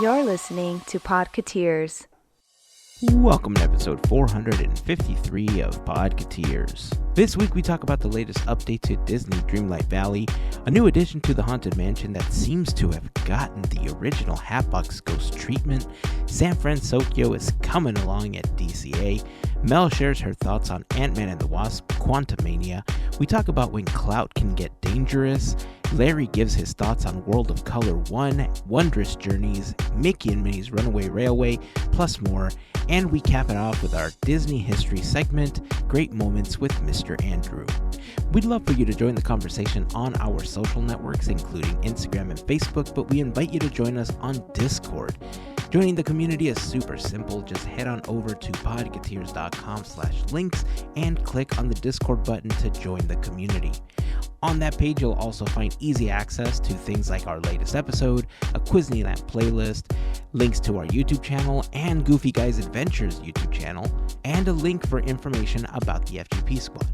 You're listening to Podketeers. Welcome to episode 453 of Podketeers. This week we talk about the latest update to Disney Dreamlight Valley, a new addition to the Haunted Mansion that seems to have gotten the original Hatbox Ghost treatment. San Fransokyo is coming along at DCA. Mel shares her thoughts on Ant-Man and the Wasp, Quantumania. We talk about when clout can get dangerous. Larry gives his thoughts on World of Color 1, Wondrous Journeys, Mickey and Minnie's Runaway Railway, plus more. And we cap it off with our Disney history segment, Great Moments with Mr. Andrew. We'd love for you to join the conversation on our social networks, including Instagram and Facebook, but we invite you to join us on Discord. Joining the community is super simple. Just head on over to podketeers.com/links and click on the Discord button to join the community. On that page, you'll also find easy access to things like our latest episode, a Quizneyland playlist, links to our YouTube channel and Goofy Guys Adventures YouTube channel, and a link for information about the FGP Squad.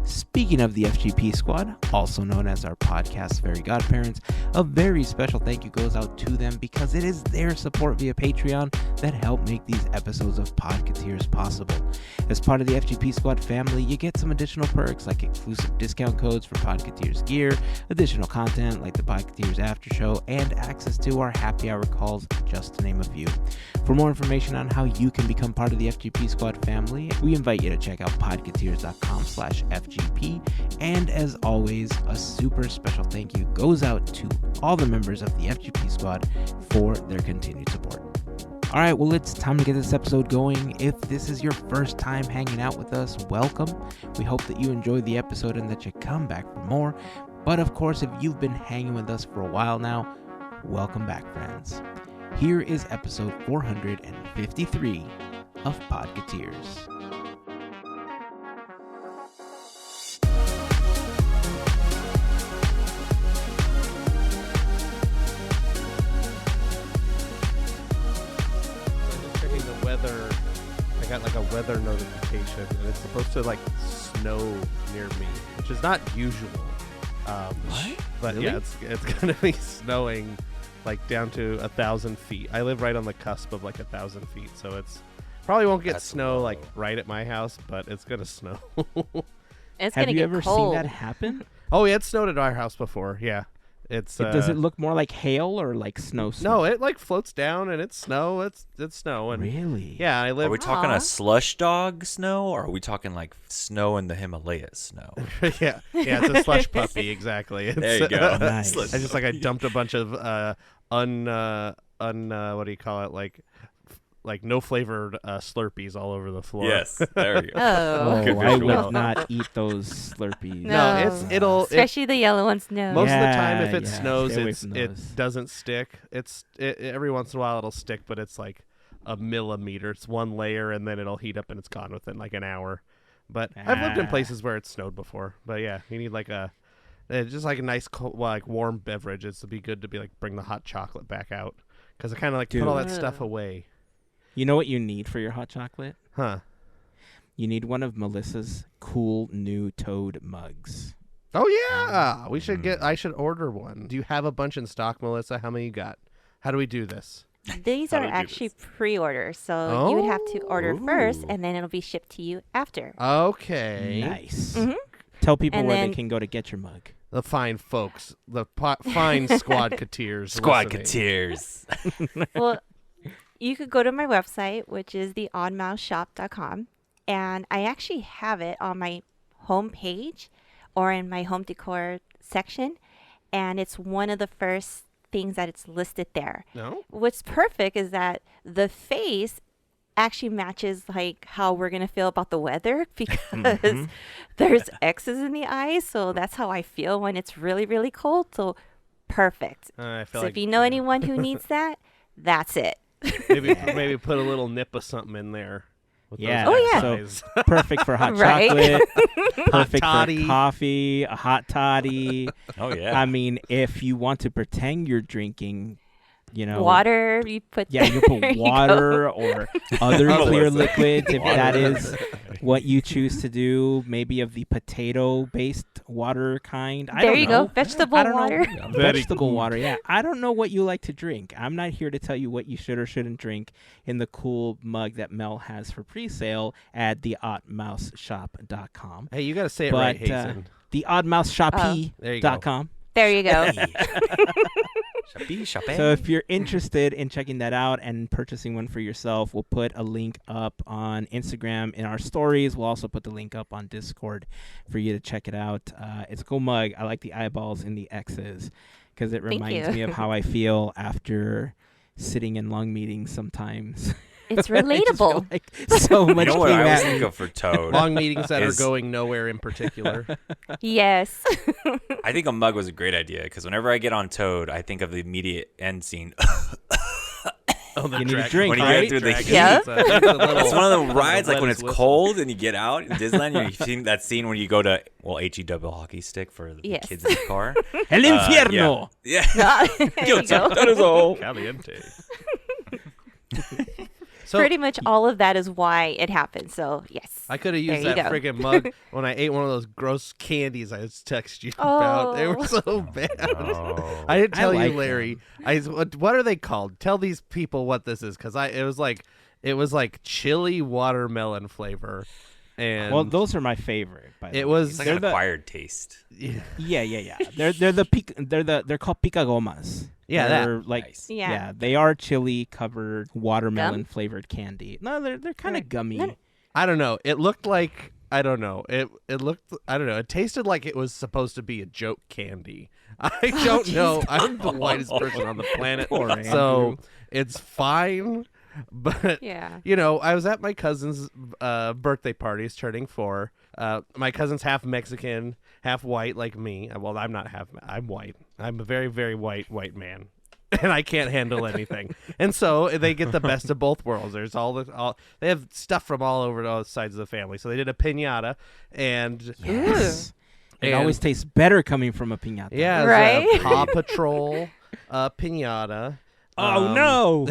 Speaking of the FGP Squad, also known as our podcast Fairy Godparents, a very special thank you goes out to them because it is their support via Patreon that help make these episodes of Podketeers possible. As part of the FGP Squad family, you get some additional perks like exclusive discount codes for Podketeers gear, additional content like the Podketeers After Show, and access to our happy hour calls, just to name a few. For more information on how you can become part of the FGP Squad family, we invite you to check out podketeers.com/FGP. And as always, a super special thank you goes out to all the members of the FGP Squad for their continued support. All right, well, it's time to get this episode going. If this is your first time hanging out with us, welcome. We hope that you enjoyed the episode and that you come back for more. But of course, if you've been hanging with us for a while now, welcome back, friends. Here is episode 453 of Podketeers. I got like a weather notification, and it's supposed to like snow near me, which is not usual. What? But Really? yeah, it's gonna be snowing like down to 1,000 feet. I live right on the cusp of like 1,000 feet, so it's probably won't get snow low. like right at my house, but it's gonna snow. It's Have gonna you get ever cold. seen that happen? Oh yeah, it snowed at our house before. Yeah, it's Does it look more like hail or like snow? no, it like floats down and it's snow. It's snow and Really? yeah, I live. Are we talking Aw. a slush dog snow, or are we talking like snow in the Himalayas snow? yeah, it's a slush puppy exactly. It's, There you go. Nice. Slush I just like I puppy. dumped a bunch of what do you call it, like no flavored Slurpees all over the floor. Yes, there you go. Oh. Good I visual. would not eat those Slurpees. No, it'll Especially the yellow ones, no. most of the Yeah, time if it yeah, snows stay away from it those. doesn't stick. It every once in a while it'll stick, but it's like a millimeter. It's one layer and then it'll heat up and it's gone within like an hour. But I've lived in Ah. places where it's snowed before. But yeah, you need like just like a nice cold, like warm beverage. It's to be good to be like bring the hot chocolate back out because I kind of like put all that Dude. stuff away. You know what you need for your hot chocolate? Huh. You need one of Melissa's cool new Toad mugs. Oh yeah, we should I should order one. Do you have a bunch in stock, Melissa? How many you got? How do we do this? These How are do we do actually this? pre-orders, so you would have to order first, Ooh. and then it'll be shipped to you after. Okay. Nice. Mhm. Tell people And where then- they can go to get your mug. The fine folks, the fine Squadketeers. Squadketeers. Well, you could go to my website, which is theoddmouseshop.com, and I actually have it on my home page or in my home decor section, and it's one of the first things that it's listed there. No? What's perfect is that the face actually matches like how we're gonna feel about the weather because there's X's in the eyes, so that's how I feel when it's really, really cold. So perfect. I feel So like if you know anyone who needs that, that's it. maybe put a little nip of something in there. With Yeah. those Oh, yeah. eyes. Perfect for hot Right. chocolate. Perfect toddy. for coffee, a hot toddy. Oh yeah. I mean, if you want to pretend you're drinking water. You put you put there you water go. or other Oh, clear listen. liquids if Water. that is what you choose to do. Maybe of the potato-based water kind. I There don't you know. go. Vegetable I don't water. know. Very Vegetable good. water, yeah. I don't know what you like to drink. I'm not here to tell you what you should or shouldn't drink in the cool mug that Mel has for pre-sale at theoddmouseshop.com. Hey, you got to say it But right, Hazen. There you go. theoddmouseshop.com. There you go. So if you're interested in checking that out and purchasing one for yourself, we'll put a link up on Instagram in our stories. We'll also put the link up on Discord for you to check it out. It's a cool mug. I like the eyeballs and the X's because it Thank reminds you. me of how I feel after sitting in long meetings sometimes. It's I just feel relatable. like so much You know what came I always at me. think of for Toad? Long meetings that are is- going nowhere in particular. Yes. I think a mug was a great idea because whenever I get on Toad, I think of the immediate end scene. Oh, the You need a dragon. drink, When you right? get through the Dragon. heat. Yeah. It's a little- It's one of the rides, like when lettuce it's whistle. cold and you get out in Disneyland. You've seen that scene when you go to, HE double hockey stick for the Yes. kids in the car. El infierno. Yeah. There you go. That is all. Caliente. So Pretty much all of that is why it happened. So, yes. I could have There used you that go. friggin' mug when I ate one of those gross candies I was texting you about. They were Oh. so bad. Oh. I didn't I tell like you, Larry. What are they called? Tell these people what this is, because it was like chili watermelon flavor, and Well, those are my favorite. By the It way. was- It's like They're an the- acquired taste. yeah, Yeah. They're called pica gomas. that. They're like Nice. Yeah. they are chili covered watermelon flavored candy. No, they're kind of gummy. No. I don't know. It looked like I don't know. It looked I don't know. It tasted like it was supposed to be a joke candy. I don't know. I'm the whitest person on the planet, Poor so Andrew. it's fine. But Yeah. I was at my cousin's birthday party. He's turning 4. My cousin's half Mexican, half white, like me. Well, I'm not half. I'm white. I'm a very, very white man, and I can't handle anything. And so they get the best of both worlds. There's they have stuff from all over all sides of the family. So they did a piñata, and Yes. It And- always tastes better coming from a piñata. yeah, it was Right? a Paw Patrol piñata. Oh no.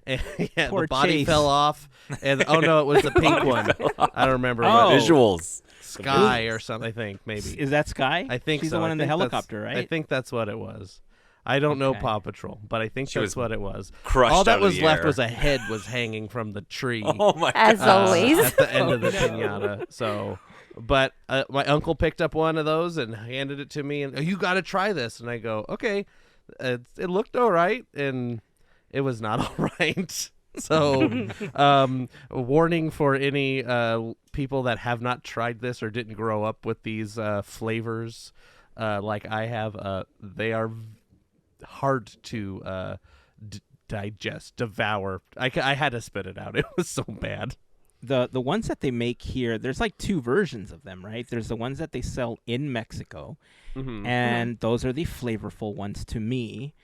And, yeah, Poor the body Chase. fell off, and oh no, it was the pink one. I don't remember Oh. what Visuals. Sky or something. I think maybe. Is that Sky? I think she's so. the one I in the think that's- helicopter, right? I think that's what it was. I don't know Okay. Paw Patrol, but I think She that's was what it was. crushed All out that of was the left air. was a head was hanging from the tree. Oh my As god. always. At the end of the no. piñata. So, but my uncle picked up one of those and handed it to me, and you got to try this. And I go, okay. It looked all right, and it was not all right. So, a warning for any people that have not tried this or didn't grow up with these flavors like I have. They are hard to digest, devour. I had to spit it out. It was so bad. The ones that they make here, there's like 2 versions of them, right? There's the ones that they sell in Mexico, and those are the flavorful ones to me.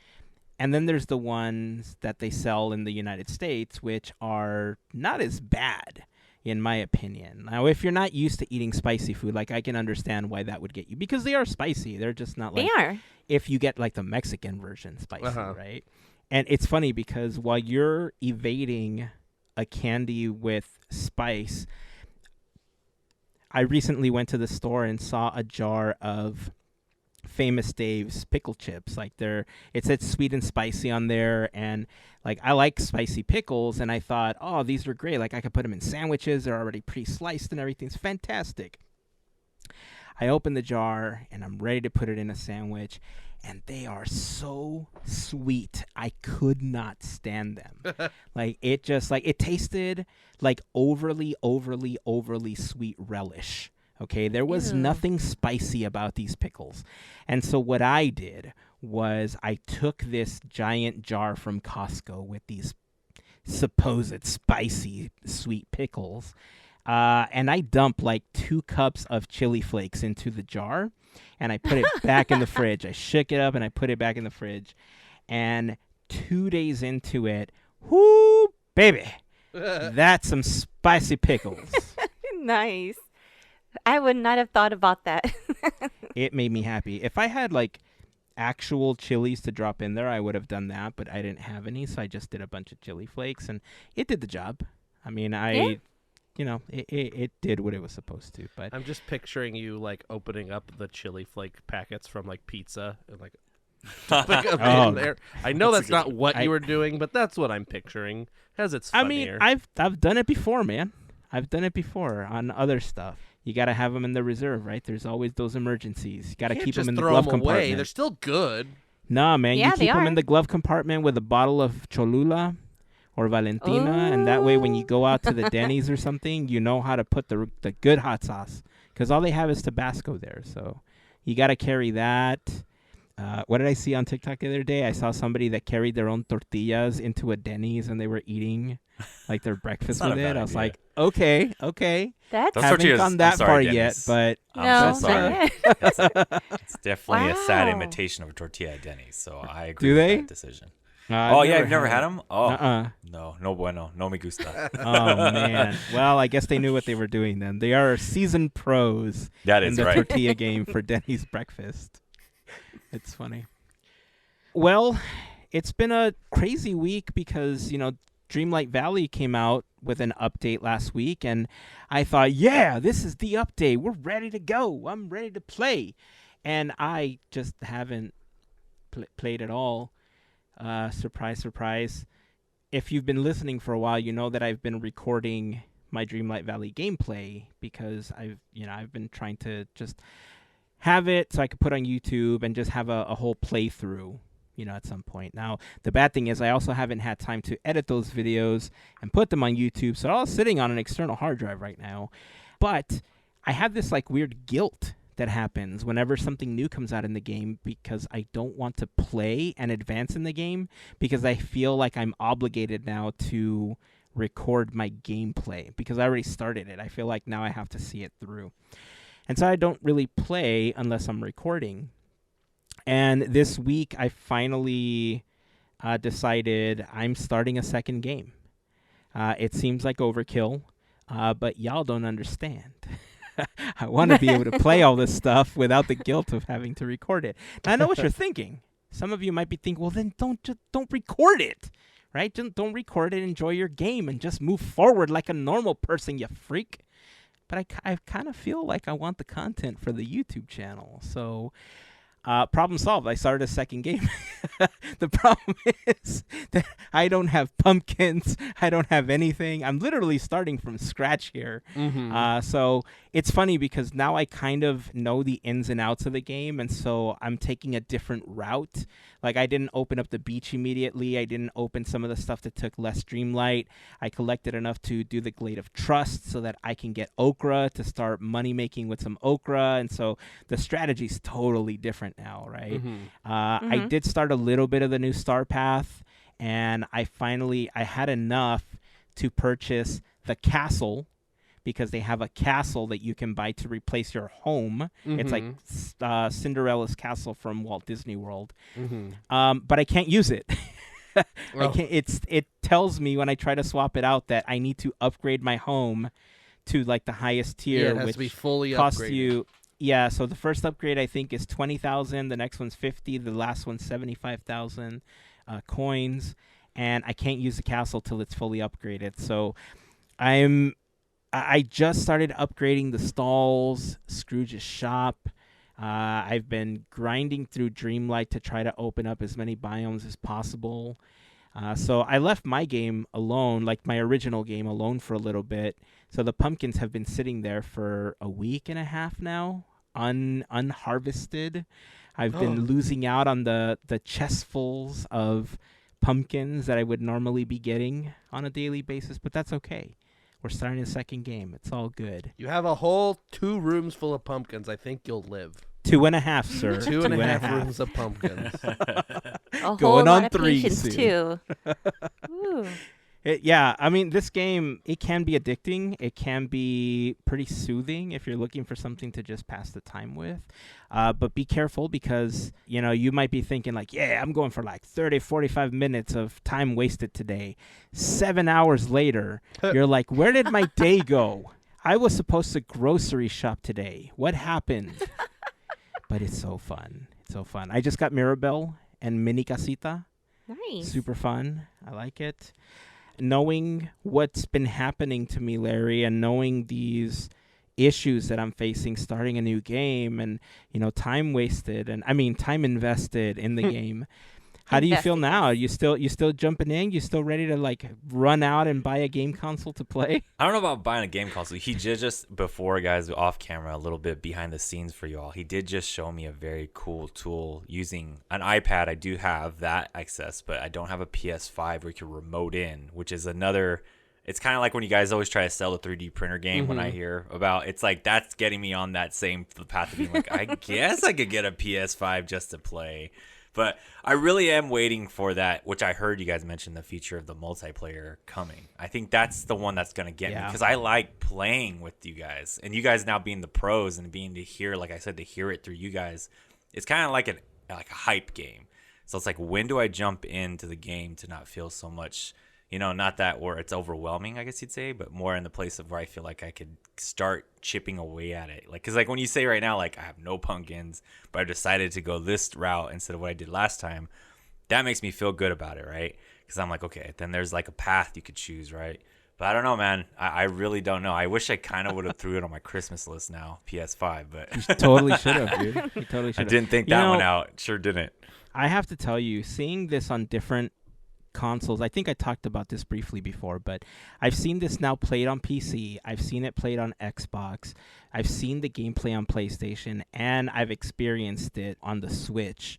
And then there's the ones that they sell in the United States, which are not as bad, in my opinion. Now, if you're not used to eating spicy food, like I can understand why that would get you, because they are spicy. They're just not like They are. if you get like the Mexican version spicy, Uh-huh. right? And it's funny because while you're evading a candy with spice, I recently went to the store and saw a jar of Famous Dave's pickle chips. Like it said sweet and spicy on there, and like I like spicy pickles, and I thought, oh, these are great. Like I could put them in sandwiches. They're already pre-sliced and everything's fantastic. I open the jar and I'm ready to put it in a sandwich, and they are so sweet. I could not stand them. Like it tasted like overly sweet relish. Okay, there was Ew. nothing spicy about these pickles. And so what I did was I took this giant jar from Costco with these supposed spicy sweet pickles, and I dumped like 2 cups of chili flakes into the jar, and I put it back in the fridge. I shook it up and I put it back in the fridge. And 2 days into it, whoo, baby, that's some spicy pickles. Nice. I would not have thought about that. It made me happy. If I had like actual chilies to drop in there, I would have done that, but I didn't have any, so I just did a bunch of chili flakes, and it did the job. I mean, it did what it was supposed to. But I'm just picturing you like opening up the chili flake packets from like pizza and like dumping them in there. I know that's not what you were doing, but that's what I'm picturing. As it's funnier. I mean, I've done it before, man. I've done it before on other stuff. You got to have them in the reserve, right? There's always those emergencies. You got to keep them in the glove compartment. They're still good. Nah, man. Yeah, you keep them in the glove compartment with a bottle of Cholula or Valentina, and that way when you go out to the Denny's or something, you know how to put the good hot sauce, because all they have is Tabasco there. So you got to carry that. What did I see on TikTok the other day? I saw somebody that carried their own tortillas into a Denny's, and they were eating like their breakfast with it. I was like, okay. That's Haven't gone that far yet, but no, so sorry. It's definitely a sad Wow. imitation of a tortilla at Denny's, so I agree Do with they? that decision. I've Never had them? Oh, Uh-uh. no bueno, no me gusta. Oh man. Well, I guess they knew what they were doing then. They are seasoned pros That in is the right. tortilla game for Denny's breakfast. It's funny. Well, it's been a crazy week because, Dreamlight Valley came out with an update last week, and I thought, yeah, this is the update. We're ready to go. I'm ready to play. And I just haven't played at all. Surprise, surprise. If you've been listening for a while, you know that I've been recording my Dreamlight Valley gameplay because I've been trying to just have it so I could put on YouTube and just have a whole playthrough, at some point. Now, the bad thing is I also haven't had time to edit those videos and put them on YouTube, so they're all sitting on an external hard drive right now. But I have this like weird guilt that happens whenever something new comes out in the game because I don't want to play and advance in the game because I feel like I'm obligated now to record my gameplay because I already started it. I feel like now I have to see it through. And so I don't really play unless I'm recording. And this week I finally decided I'm starting a second game. It seems like overkill, but y'all don't understand. I want to be able to play all this stuff without the guilt of having to record it. Now, I know what you're thinking. Some of you might be thinking, well, then don't record it, right? Don't record it, enjoy your game, and just move forward like a normal person, you freak. But I kind of feel like I want the content for the YouTube channel. So problem solved. I started a second game. The problem is that I don't have pumpkins. I don't have anything. I'm literally starting from scratch here. Mm-hmm. So it's funny because now I kind of know the ins and outs of the game, and so I'm taking a different route. Like I didn't open up the beach immediately. I didn't open some of the stuff that took less Dreamlight. I collected enough to do the Glade of Trust so that I can get okra to start money making with some okra, and so the strategy's totally different now, right? Mm-hmm. I did start a little bit of the new Star Path, and I had enough to purchase the castle because they have a castle that you can buy to replace your home. Mm-hmm. It's like Cinderella's castle from Walt Disney World. Mm-hmm. But I can't use it. Oh. I can't, it tells me when I try to swap it out that I need to upgrade my home to like the highest tier, it has which to be fully costs upgraded. you. Yeah, so the first upgrade I think is 20,000. The next one's 50. The last one's 75,000 coins, and I can't use the castle till it's fully upgraded. So I just started upgrading the stalls, Scrooge's shop. I've been grinding through Dreamlight to try to open up as many biomes as possible. So I left my game alone, like my original game, alone for a little bit. So the pumpkins have been sitting there for a week and a half now, unharvested. I've been losing out on the chestfuls of pumpkins that I would normally be getting on a daily basis, but that's okay. We're starting a second game. It's all good. You have a whole 2 rooms full of pumpkins. I think you'll live. 2.5, sir. 2.5 rooms of pumpkins. a whole Going lot on of 3 patience soon. too. Ooh. Yeah, I mean, this game, it can be addicting. It can be pretty soothing if you're looking for something to just pass the time with. But be careful because, you might be thinking like, yeah, I'm going for like 30, 45 minutes of time wasted today. 7 hours later, you're like, where did my day go? I was supposed to grocery shop today. What happened? But it's so fun. It's so fun. I just got Mirabelle and Mini Casita. Nice. Super fun. I like it. Knowing what's been happening to me, Larry, and knowing these issues that I'm facing starting a new game and, time wasted and time invested in the game. How do you feel now? You still jumping in? You still ready to like run out and buy a game console to play? I don't know about buying a game console. He did just, before, guys, off camera, a little bit behind the scenes for you all, he did just show me a very cool tool using an iPad. I do have that access, but I don't have a PS5 where you can remote in, which is another... It's kind of like when you guys always try to sell a 3D printer game when I hear about, it's like that's getting me on that same path of being like, I guess I could get a PS5 just to play. But I really am waiting for that, which I heard you guys mention the feature of the multiplayer coming. I think that's the one that's going to get me because I like playing with you guys. And you guys now being the pros and being to hear, like I said, to hear it through you guys, it's kind of like a hype game. So it's like, when do I jump into the game to not feel so much... not that where it's overwhelming, I guess you'd say, but more in the place of where I feel like I could start chipping away at it. Like, because like when you say right now, like I have no pumpkins, but I decided to go this route instead of what I did last time, that makes me feel good about it, right? Because I'm like, okay, then there's like a path you could choose, right? But I don't know, man. I really don't know. I wish I kind of would have threw it on my Christmas list now, PS5, but you totally should have, dude. You totally should have. I didn't think that one out. Sure didn't. I have to tell you, seeing this on different consoles, I think I talked about this briefly before, but I've seen this now played on PC, I've seen it played on Xbox, I've seen the gameplay on PlayStation, and I've experienced it on the Switch.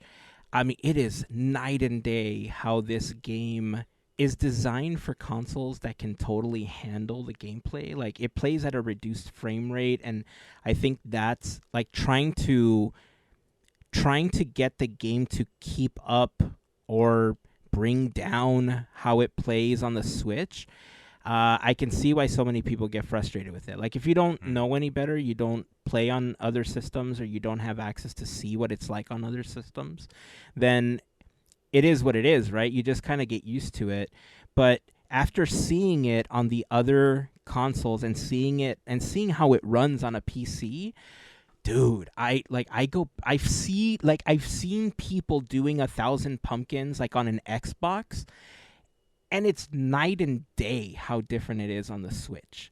It is night and day how this game is designed for consoles that can totally handle the gameplay. Like, it plays at a reduced frame rate, and I think that's like trying to get the game to keep up or bring down how it plays on the Switch. I can see why so many people get frustrated with it. Like, if you don't know any better, you don't play on other systems, or you don't have access to see what it's like on other systems, then it is what it is, right? You just kind of get used to it. But after seeing it on the other consoles and seeing how it runs on a PC, dude, I've seen people doing 1,000 pumpkins like on an Xbox, and it's night and day how different it is on the Switch,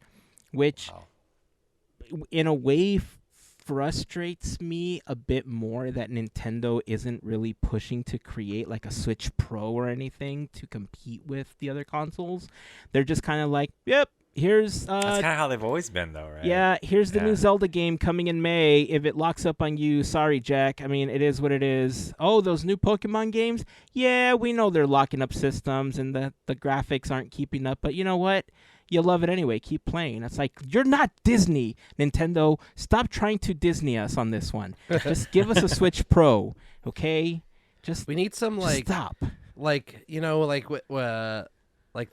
which in a way frustrates me a bit more that Nintendo isn't really pushing to create like a Switch Pro or anything to compete with the other consoles. They're just kind of like, yep, here's that's kind of how they've always been, though, right? Yeah, here's the new Zelda game coming in May. If it locks up on you, sorry, Jack. It is what it is. Oh, those new Pokemon games? Yeah, we know they're locking up systems and the graphics aren't keeping up, but you know what? You love it anyway. Keep playing. It's like, you're not Disney, Nintendo. Stop trying to Disney us on this one. Just give us a Switch Pro, okay? We need some stop. Like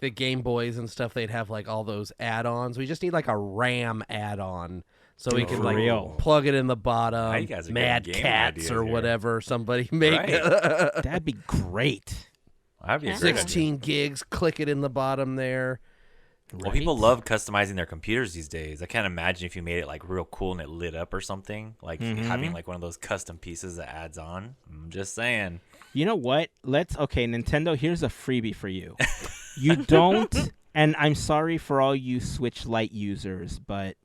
the Game Boys and stuff, they'd have like all those add-ons. We just need like a RAM add-on so we can like plug it in the bottom. Mad Cats or whatever somebody make. Right. That'd be great. That'd be 16 gigs, click it in the bottom there. Well, people love customizing their computers these days. I can't imagine if you made it like real cool and it lit up or something, like having like one of those custom pieces that adds on. I'm just saying. You know what? Nintendo, here's a freebie for you. You don't, and I'm sorry for all you Switch Lite users, but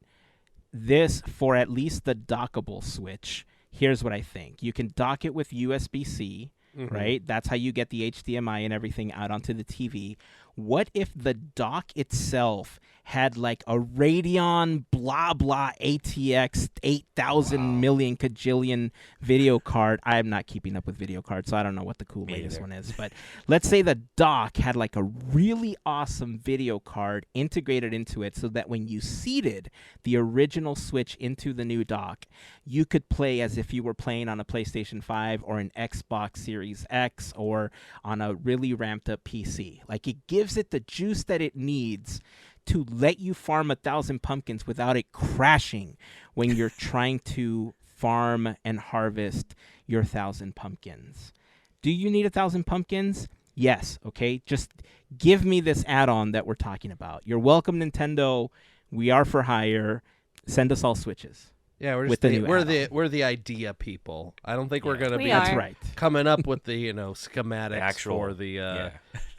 this, for at least the dockable Switch, here's what I think. You can dock it with USB-C, right? That's how you get the HDMI and everything out onto the TV. What if the dock itself had like a Radeon blah blah ATX 8,000 million kajillion video card? I'm not keeping up with video cards, so I don't know what the latest one is. But let's say the dock had like a really awesome video card integrated into it, so that when you seeded the original Switch into the new dock, you could play as if you were playing on a PlayStation 5 or an Xbox Series X or on a really ramped up PC. Like, it gives it the juice that it needs to let you farm 1,000 pumpkins without it crashing when you're trying to farm and harvest your 1,000 pumpkins. Do you need 1,000 pumpkins? Yes. Okay. Just give me this add-on that we're talking about. You're welcome, Nintendo. We are for hire. Send us all Switches. Yeah, we're with just the new add-on. we're the idea people. I don't think we're gonna We be are. That's right. coming up with the schematics The actual- for the yeah.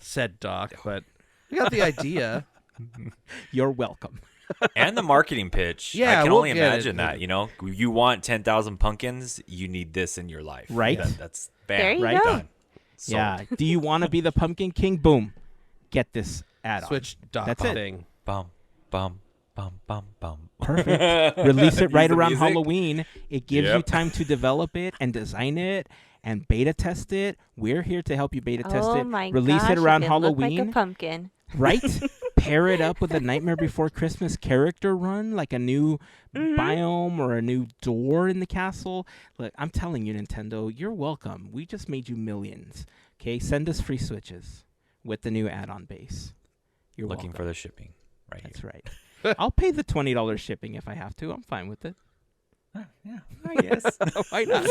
said doc, but we got the idea. You're welcome. And the marketing pitch. Yeah, I can we'll only get it. imagine that. You want 10,000 pumpkins, you need this in your life. Right. That's bam. There you Right? go. Done. Sold. Yeah. Do you want to be the Pumpkin King? Boom. Get this add-on. Switch doc That's it. thing. Bum, bum, bum, bum, bum. Perfect. Release it right Use the around music. Halloween. It gives you Yep. time to develop it and design it and beta test it. We're here to help you beta test Oh it. my Release gosh, it around it can look Halloween. like a pumpkin. Right? Pair it up with a Nightmare Before Christmas character run, like a new biome or a new door in the castle. Look, I'm telling you, Nintendo, you're welcome. We just made you millions. Okay, send us free Switches with the new add-on base. You're Looking welcome. for the shipping right That's here. right. I'll pay the $20 shipping if I have to. I'm fine with it. Yeah. I guess. Why not?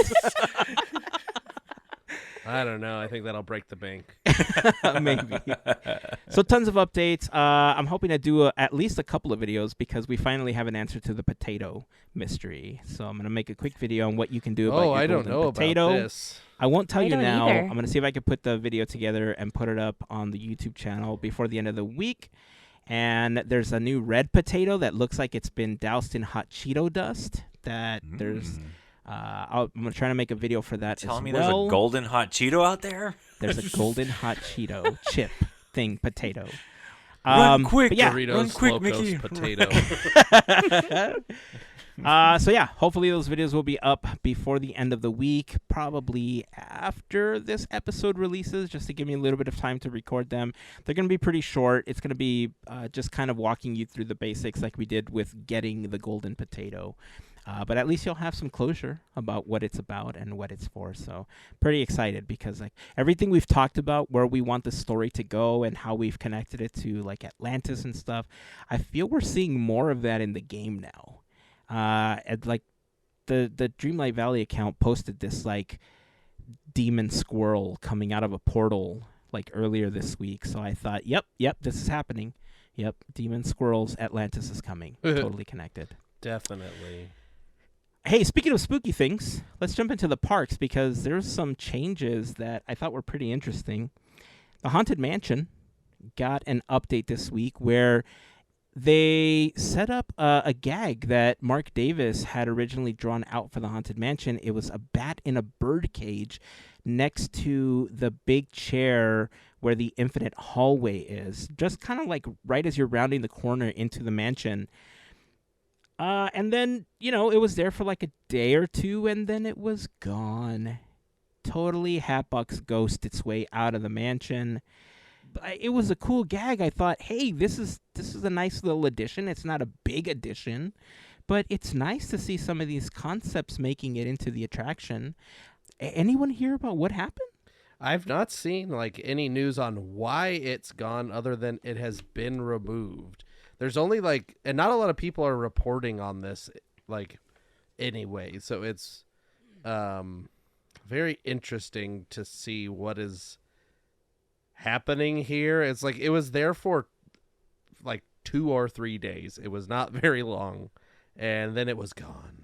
I don't know. I think that'll break the bank. Maybe. So tons of updates. I'm hoping to do at least a couple of videos because we finally have an answer to the potato mystery. So I'm going to make a quick video on what you can do about your I don't golden know potato. about this. I won't tell I you don't now. either. I'm going to see if I can put the video together and put it up on the YouTube channel before the end of the week. And there's a new red potato that looks like it's been doused in hot Cheeto dust. There's I'm going to try to make a video for that Telling as me well. there's a golden hot Cheeto out there? There's a golden hot Cheeto chip thing potato. Run quick, but yeah. Doritos run quick, Locos Mickey. potato. So yeah, hopefully those videos will be up before the end of the week, probably after this episode releases, just to give me a little bit of time to record them. They're going to be pretty short. It's going to be just kind of walking you through the basics like we did with getting the golden potato. But at least you'll have some closure about what it's about and what it's for. So pretty excited because like everything we've talked about, where we want the story to go and how we've connected it to like Atlantis and stuff, I feel we're seeing more of that in the game now. And like the Dreamlight Valley account posted this like demon squirrel coming out of a portal like earlier this week. So I thought, yep, this is happening. Yep, demon squirrels, Atlantis is coming. Totally connected. Definitely. Hey, speaking of spooky things, let's jump into the parks because there's some changes that I thought were pretty interesting. The Haunted Mansion got an update this week where they set up a gag that Mark Davis had originally drawn out for the Haunted Mansion. It was a bat in a bird cage next to the big chair where the infinite hallway is, just kind of like right as you're rounding the corner into the mansion. And then, it was there for like a day or two, and then it was gone. Totally Hatbox ghosted its way out of the mansion. But it was a cool gag. I thought, hey, this is a nice little addition. It's not a big addition, but it's nice to see some of these concepts making it into the attraction. Anyone hear about what happened? I've not seen like any news on why it's gone other than it has been removed. There's only and not a lot of people are reporting on this anyway. So it's very interesting to see what is happening here. It's like it was there for 2 or 3 days. It was not very long, and then it was gone.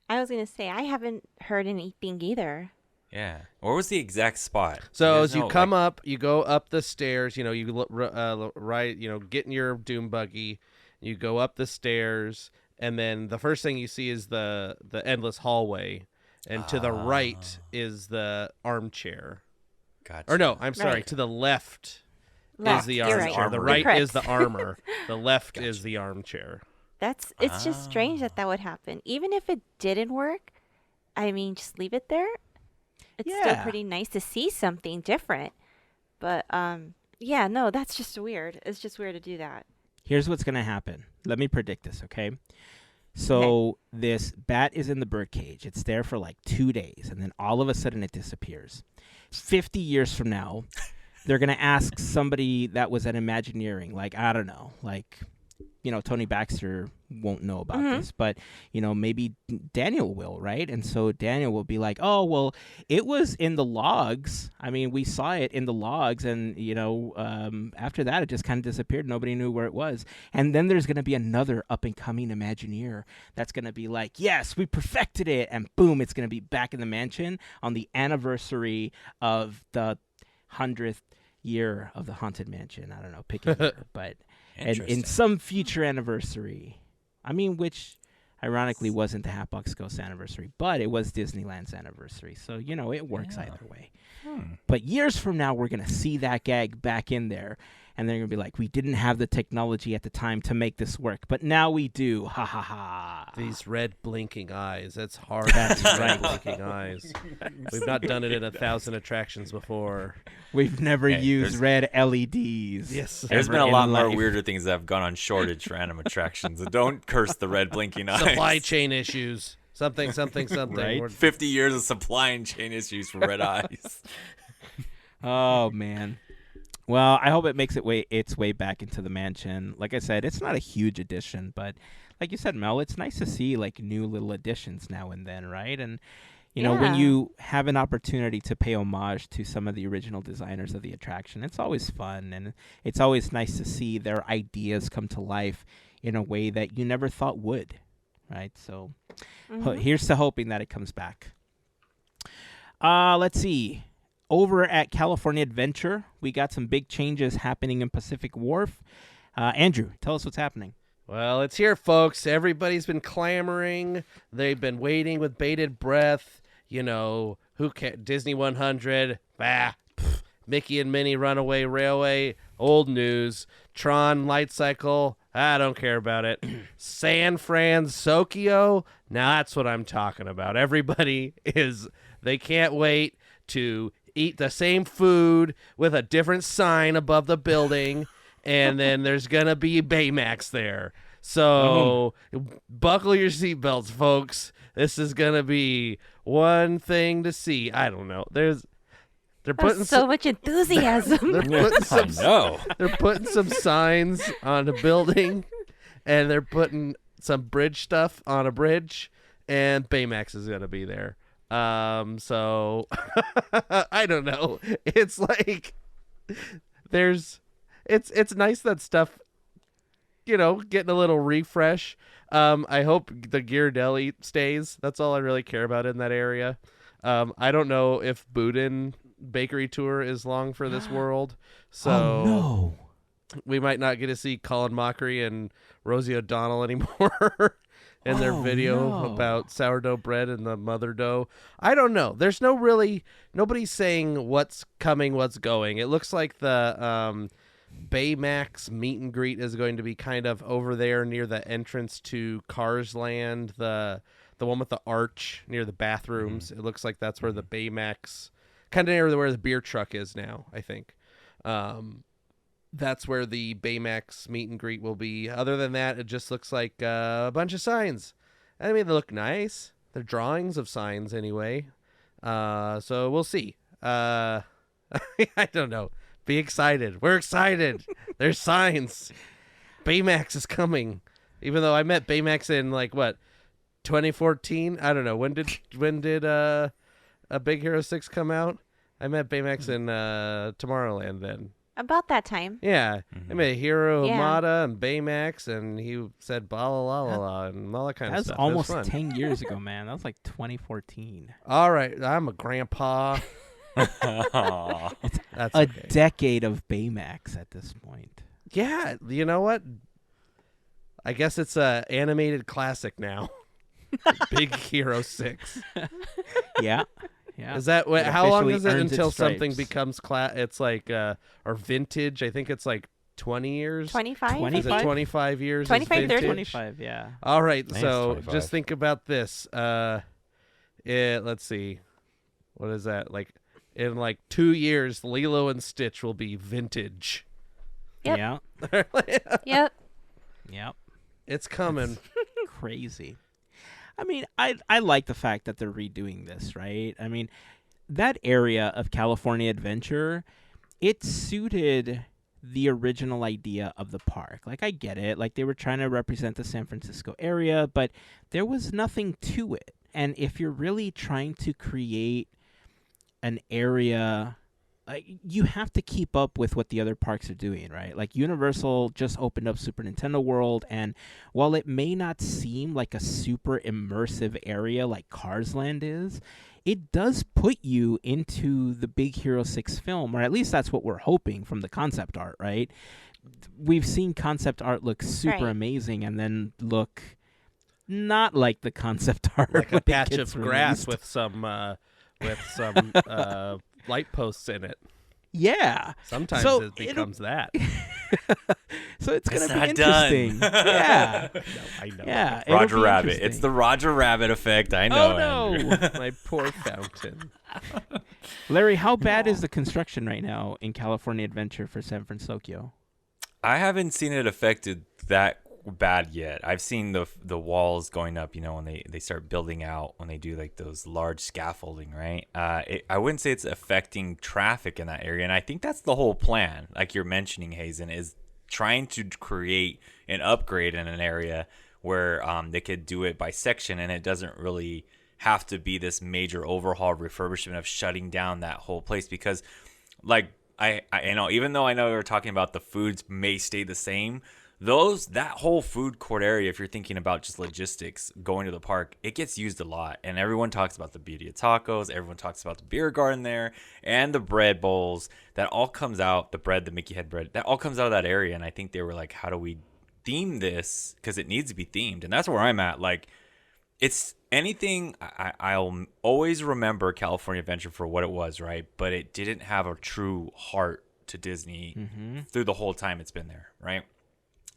I was going to say, I haven't heard anything either. Yeah. Where was the exact spot? So guys as you know, come up, you go up the stairs. You look right. Get in your doom buggy. You go up the stairs, and then the first thing you see is the endless hallway, and to the right is the armchair. Gotcha. Or no, I'm sorry. Right. To the left Left, is the you're armchair. right. The You're right correct. is the armor. The left Gotcha. is the armchair. It's just strange that would happen. Even if it didn't work, I mean, just leave it there. It's still Yeah. pretty nice to see something different. But, yeah, no, that's just weird. It's just weird to do that. Here's what's going to happen. Let me predict this, okay? So this bat is in the bird cage. It's there for 2 days, and then all of a sudden it disappears. 50 years from now, they're going to ask somebody that was at Imagineering, I don't know, Tony Baxter won't know about this, but maybe Daniel will, right? And so Daniel will be like, oh, well, it was in the logs. I mean, we saw it in the logs, and after that it just kind of disappeared. Nobody knew where it was. And then there's going to be another up and coming Imagineer that's going to be like, yes, we perfected it, and boom, it's going to be back in the mansion on the anniversary of the 100th year of the Haunted Mansion. I don't know, pick a year, but in some future anniversary. I mean, which ironically wasn't the Hatbox Ghost anniversary, but it was Disneyland's anniversary. So, it works either way. But years from now, we're going to see that gag back in there. And they're going to be like, we didn't have the technology at the time to make this work, but now we do. Ha, ha, ha. These red blinking eyes. That's hard. That's red blinking eyes. We've not done it in 1,000 attractions before. We've never used red LEDs. Yes. There's been a lot more weirder things that have gone on shortage for random attractions. Don't curse the red blinking eyes. Supply chain issues. Something. Right? 50 years of supply chain issues for red eyes. Oh, man. Well, I hope it makes its way back into the mansion. Like I said, it's not a huge addition, but like you said, Mel, it's nice to see like new little additions now and then, right? And when you have an opportunity to pay homage to some of the original designers of the attraction, it's always fun, and it's always nice to see their ideas come to life in a way that you never thought would, right? So here's to hoping that it comes back. Let's see. Over at California Adventure, we got some big changes happening in Pacific Wharf. Andrew, tell us what's happening. Well, it's here, folks. Everybody's been clamoring. They've been waiting with bated breath. Who Disney 100, Mickey and Minnie Runaway Railway, old news. Tron Light Cycle, I don't care about it. San Fransokyo, now that's what I'm talking about. They can't wait to eat the same food with a different sign above the building, and then there's gonna be Baymax there. So buckle your seatbelts, folks. This is gonna be one thing to see. I don't know. They're putting so much enthusiasm. They're putting some signs on the building, and they're putting some bridge stuff on a bridge, and Baymax is gonna be there. So I don't know. It's like it's nice that stuff, getting a little refresh. I hope the Ghirardelli stays. That's all I really care about in that area. I don't know if Boudin Bakery Tour is long for this world. So we might not get to see Colin Mockery and Rosie O'Donnell anymore. In their video about sourdough bread and the mother dough. I don't know. There's nobody's saying what's coming, what's going. It looks like the Baymax meet and greet is going to be kind of over there near the entrance to Cars Land, the one with the arch near the bathrooms. It looks like that's where the Baymax, kind of near where the beer truck is now, I think. That's where the Baymax meet and greet will be. Other than that, it just looks like a bunch of signs. I mean, they look nice. They're drawings of signs anyway. So we'll see. I don't know. Be excited. We're excited. There's signs. Baymax is coming. Even though I met Baymax in 2014? I don't know. When did a Big Hero 6 come out? I met Baymax in Tomorrowland then. About that time. Yeah. I met Hiro Hamada and Baymax, and he said blah, blah, blah, blah, and all that kind of stuff. That was almost 10 years ago, man. That was like 2014. All right. I'm a grandpa. That's a decade of Baymax at this point. Yeah. You know what? I guess it's a animated classic now. Big Hero 6. Yeah. Yeah. Is that how long is it until something becomes it's like or vintage? I think it's like 20 years. 25? Is it 25 years? 25, 30. 25, yeah. All right, so 25. just think about this. Let's see. What is that? Like in 2 years, Lilo and Stitch will be vintage. Yep. Yeah. Yep. Yep. It's coming. Crazy. I mean, I like the fact that they're redoing this, right? I mean, that area of California Adventure, it suited the original idea of the park. Like, I get it. Like, they were trying to represent the San Francisco area, but there was nothing to it. And if you're really trying to create an area, you have to keep up with what the other parks are doing, right? Like, Universal just opened up Super Nintendo World, and while it may not seem like a super immersive area like Cars Land is, it does put you into the Big Hero 6 film, or at least that's what we're hoping from the concept art, right? We've seen concept art look super amazing and then look not like the concept art. Like a patch of grass released. with some light posts in it. Yeah. Sometimes So it becomes that. So it's going to be not interesting. Yeah. No, I know. Yeah. it'll Roger be Rabbit. It's interesting. the Roger Rabbit effect. I know. Oh, no. Andrew. My poor fountain. Larry, how bad is the construction right now in California Adventure for San Fransokyo? I haven't seen it affected that bad yet. I've seen the walls going up, when they start building out, when they do like those large scaffolding, right? I wouldn't say it's affecting traffic in that area, and I think that's the whole plan, like you're mentioning, Hazen, is trying to create an upgrade in an area where they could do it by section, and it doesn't really have to be this major overhaul refurbishment of shutting down that whole place. Because like I know, even though I know we're talking about the foods may stay the same, that whole food court area, if you're thinking about just logistics going to the park, it gets used a lot. And everyone talks about the beauty of tacos. Everyone talks about the beer garden there and the bread bowls. That all comes out, the bread, the Mickey head bread, that all comes out of that area. And I think they were like, how do we theme this? Because it needs to be themed. And that's where I'm at. Like, it's anything. I'll always remember California Adventure for what it was, right? But it didn't have a true heart to Disney through the whole time it's been there, right?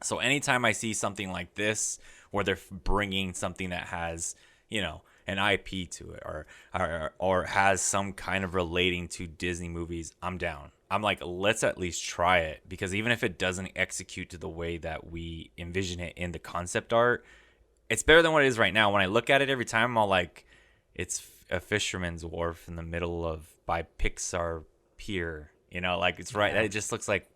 So anytime I see something like this, where they're bringing something that has, an IP to it, or has some kind of relating to Disney movies, I'm down. I'm like, let's at least try it, because even if it doesn't execute to the way that we envision it in the concept art, it's better than what it is right now. When I look at it every time, I'm all like, it's a fisherman's wharf in the middle by Pixar Pier, like it's right. It just looks like,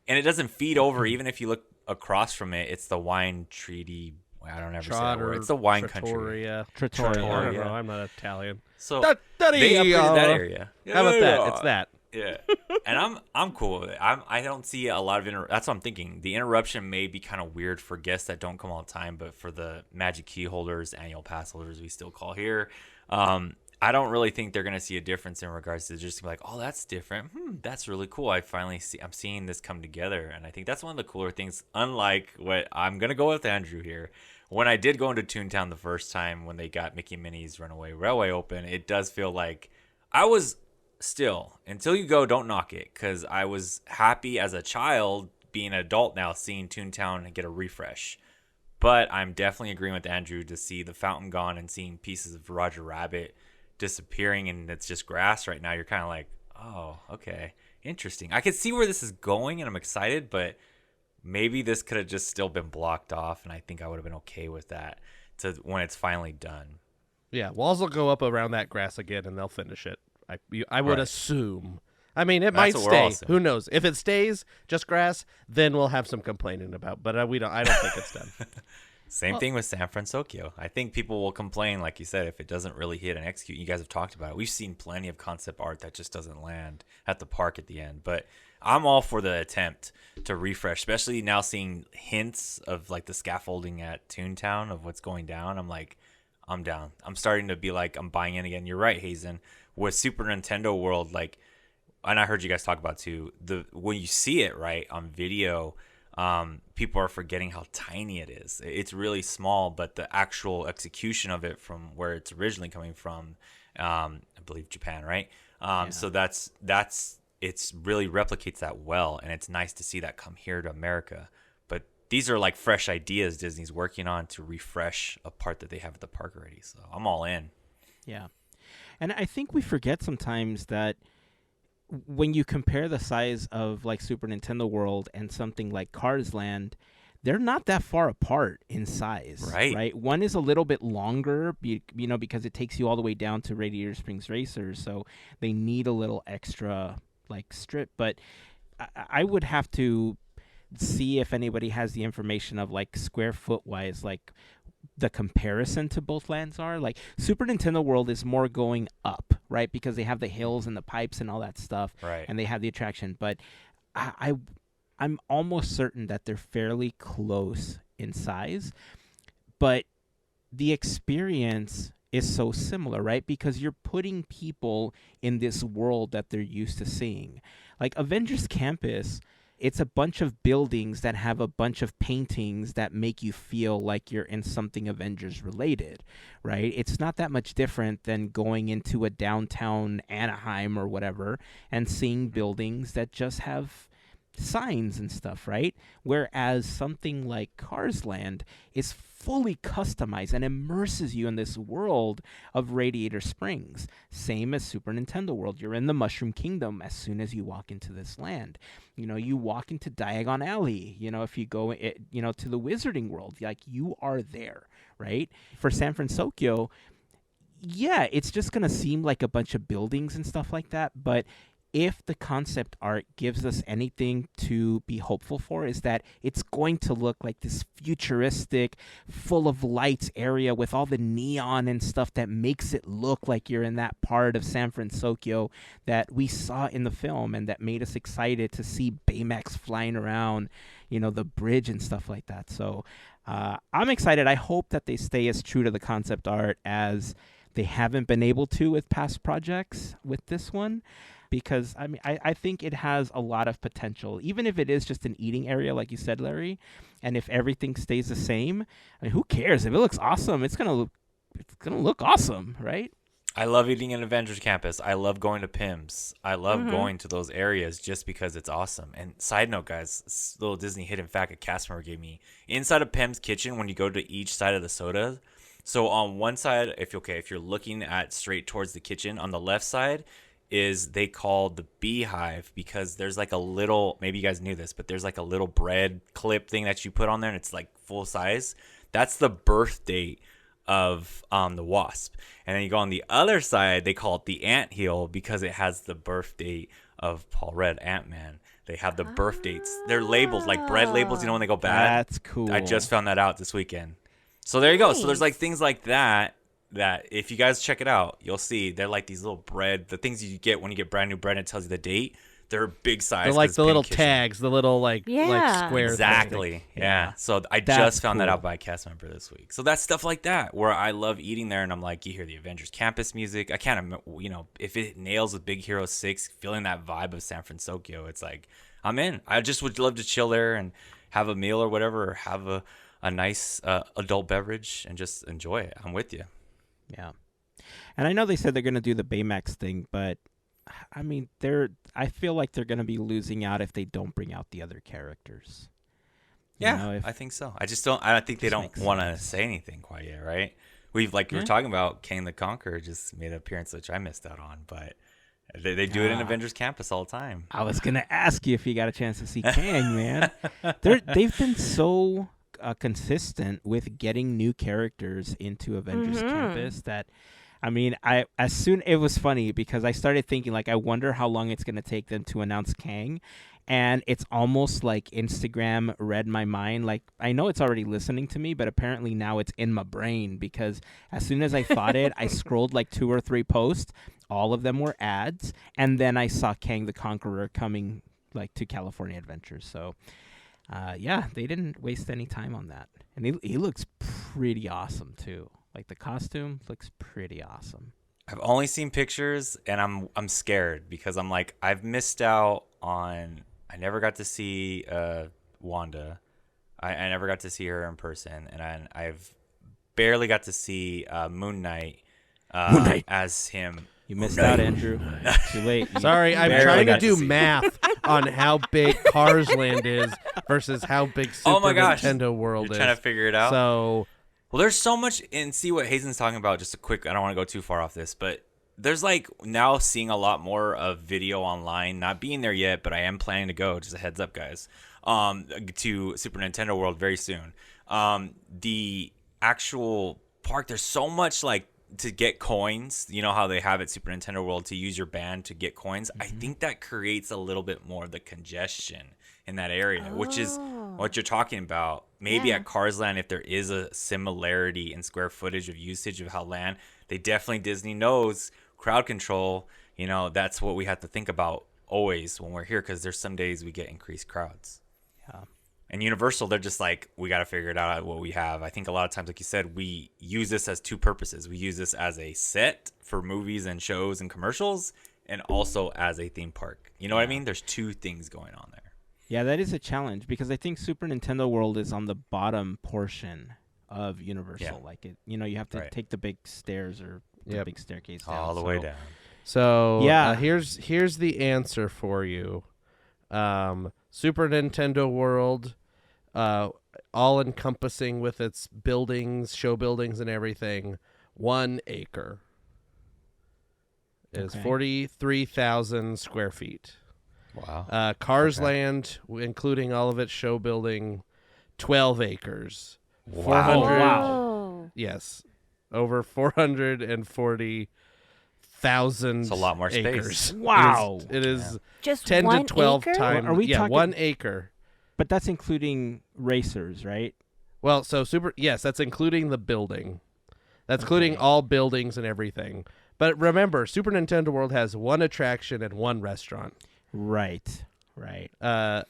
and it doesn't feed over. Even if you look across from it, it's the wine treaty. I don't ever say that word. It's the wine country. Trattoria. I don't know. I'm not Italian. So they upgraded that area. How about that? It's that. Yeah, and I'm cool with it. I don't see a lot of that's what I'm thinking. The interruption may be kind of weird for guests that don't come all the time, but for the Magic Key holders, annual pass holders, we still call here. I don't really think they're gonna see a difference in regards to just be like, oh, that's different. That's really cool. I'm seeing this come together, and I think that's one of the cooler things. Unlike what I'm gonna go with Andrew here. When I did go into Toontown the first time when they got Mickey and Minnie's Runaway Railway open, it does feel like I was still, until you go, don't knock it, because I was happy as a child being an adult now seeing Toontown and get a refresh. But I'm definitely agreeing with Andrew to see the fountain gone and seeing pieces of Roger Rabbit disappearing and it's just grass right now. You're kind of like, oh, okay, interesting. I can see where this is going and I'm excited, but maybe this could have just still been blocked off, and I think I would have been okay with that when it's finally done. Yeah, walls will go up around that grass again and they'll finish it. I would assume. I mean, it might stay. Who knows? If it stays just grass, then we'll have some complaining about. But I don't think it's done. Same thing with San Fransokyo. I think people will complain, like you said, if it doesn't really hit and execute. You guys have talked about it. We've seen plenty of concept art that just doesn't land at the park at the end. But I'm all for the attempt to refresh, especially now seeing hints of like the scaffolding at Toontown of what's going down. I'm like, I'm down. I'm starting to be like, I'm buying in again. You're right, Hazen. With Super Nintendo World, like, and I heard you guys talk about too, when you see it right on video, people are forgetting how tiny it is. It's really small, but the actual execution of it from where it's originally coming from, I believe Japan, right? So it's really replicates that well, and it's nice to see that come here to America. But these are like fresh ideas Disney's working on to refresh a part that they have at the park already. So I'm all in. Yeah. And I think we forget sometimes that when you compare the size of like Super Nintendo World and something like Cars Land, they're not that far apart in size. Right. One is a little bit longer, because it takes you all the way down to Radiator Springs Racers, so they need a little extra like strip. But I would have to see if anybody has the information of like square foot wise, like the comparison to both lands are. Like Super Nintendo World is more going up, right? Because they have the hills and the pipes and all that stuff, Right. and they have the attraction. But I'm almost certain that they're fairly close in size, but the experience is so similar, right? Because you're putting people in this world that they're used to seeing. Like Avengers Campus, it's a bunch of buildings that have a bunch of paintings that make you feel like you're in something Avengers related, right? It's not that much different than going into a downtown Anaheim or whatever and seeing buildings that just have signs and stuff, right? Whereas something like Cars Land is fully customized and immerses you in this world of Radiator Springs. Same as Super Nintendo World. You're in the Mushroom Kingdom as soon as you walk into this land. You know, you walk into Diagon Alley. You know, if you go, to the Wizarding World, like you are there, right? For San Fransokyo, yeah, it's just going to seem like a bunch of buildings and stuff like that, but if the concept art gives us anything to be hopeful for, is that it's going to look like this futuristic, full of lights area with all the neon and stuff that makes it look like you're in that part of San Fransokyo that we saw in the film and that made us excited to see Baymax flying around, the bridge and stuff like that. So I'm excited. I hope that they stay as true to the concept art as they haven't been able to with past projects with this one. Because, I think it has a lot of potential, even if it is just an eating area, like you said, Larry, and if everything stays the same, who cares? If it looks awesome, it's gonna look awesome, right? I love eating in Avengers Campus. I love going to Pim's. I love going to those areas just because it's awesome. And side note, guys, this little Disney hidden fact a cast member gave me. Inside of Pim's kitchen, when you go to each side of the soda, so on one side, if you're looking at straight towards the kitchen, on the left side is they call the beehive because there's like a little, maybe you guys knew this, but there's like a little bread clip thing that you put on there and it's like full size. That's the birth date of the Wasp. And then you go on the other side, they call it the anthill because it has the birth date of Paul Rudd, Ant-Man. They have the birth dates. They're labeled like bread labels, when they go bad. That's cool. I just found that out this weekend. So there you go. Nice. So there's like things like that if you guys check it out, you'll see they're like these little bread, the things you get when you get brand new bread and it tells you the date. They're big size. They're like the little kitchen. tags, the little like square. Exactly. thing. Yeah. So I That's just found that cool. out by a cast member this week. So that's stuff like that where I love eating there, and I'm like, you hear the Avengers Campus music. I can't, if it nails with Big Hero 6, feeling that vibe of San Fransokyo, it's like I'm in. I just would love to chill there and have a meal or whatever, or have a nice adult beverage and just enjoy it. I'm with you. Yeah. And I know they said they're going to do the Baymax thing, but I feel like they're going to be losing out if they don't bring out the other characters. Yeah, I think so. I think they don't want to say anything quite yet, right? We were talking about Kang the Conqueror just made an appearance, which I missed out on, but they do it in Avengers Campus all the time. I was going to ask you if you got a chance to see Kang, man. They've been so consistent with getting new characters into Avengers Campus that it was funny because I started thinking, like, I wonder how long it's going to take them to announce Kang. And it's almost like Instagram read my mind. Like, I know it's already listening to me, but apparently now it's in my brain because as soon as I thought it, I scrolled like 2 or 3 posts. All of them were ads. And then I saw Kang the Conqueror coming like to California Adventures. So, they didn't waste any time on that. And he looks pretty awesome, too. Like, the costume looks pretty awesome. I've only seen pictures, and I'm scared because I'm like, I've missed out on. I never got to see Wanda. I never got to see her in person, and I've barely got to see Moon Knight as him. You missed out, Andrew. Too late. Sorry, I'm barely trying to got to do see. math on how big Cars Land is versus how big Super Oh my gosh. Nintendo World You're is. trying to figure it out. So Well, there's so much, and see what Hazen's talking about. Just a quick, I don't want to go too far off this, but there's like now seeing a lot more of video online. Not being there yet, but I am planning to go. Just a heads up, guys. To Super Nintendo World very soon. The actual park, there's so much like to get coins, you know how they have at Super Nintendo World to use your band to get coins. I think that creates a little bit more of the congestion in that area, which is what you're talking about. Maybe at Cars Land, if there is a similarity in square footage of usage of how land, they definitely, Disney knows crowd control. You know, that's what we have to think about always when we're here, because there's some days we get increased crowds. Yeah. And Universal, they're just like, we got to figure it out what we have. I think a lot of times, like you said, we use this as two purposes. We use this as a set for movies and shows and commercials, and also as a theme park. You know what I mean? There's two things going on there. Yeah, that is a challenge, because I think Super Nintendo World is on the bottom portion of Universal. Yeah. Like, it, you know, you have to take the big stairs or the big staircase down. All the way down. So Yeah. Here's the answer for you. Super Nintendo World, all encompassing with its buildings, show buildings, and everything, 1 acre is 43,000 square feet. Wow. Cars Land, including all of its show building, 12 acres. Wow. 400, Wow. Yes, over 440,000. It's a lot more acres. space. Wow. It is Just 10 1 to 12 acre? times. Are we talking- 1 acre. But that's including racers, right? Well, so that's including the building. That's including all buildings and everything. But remember, Super Nintendo World has 1 attraction and 1 restaurant. Right. Wow.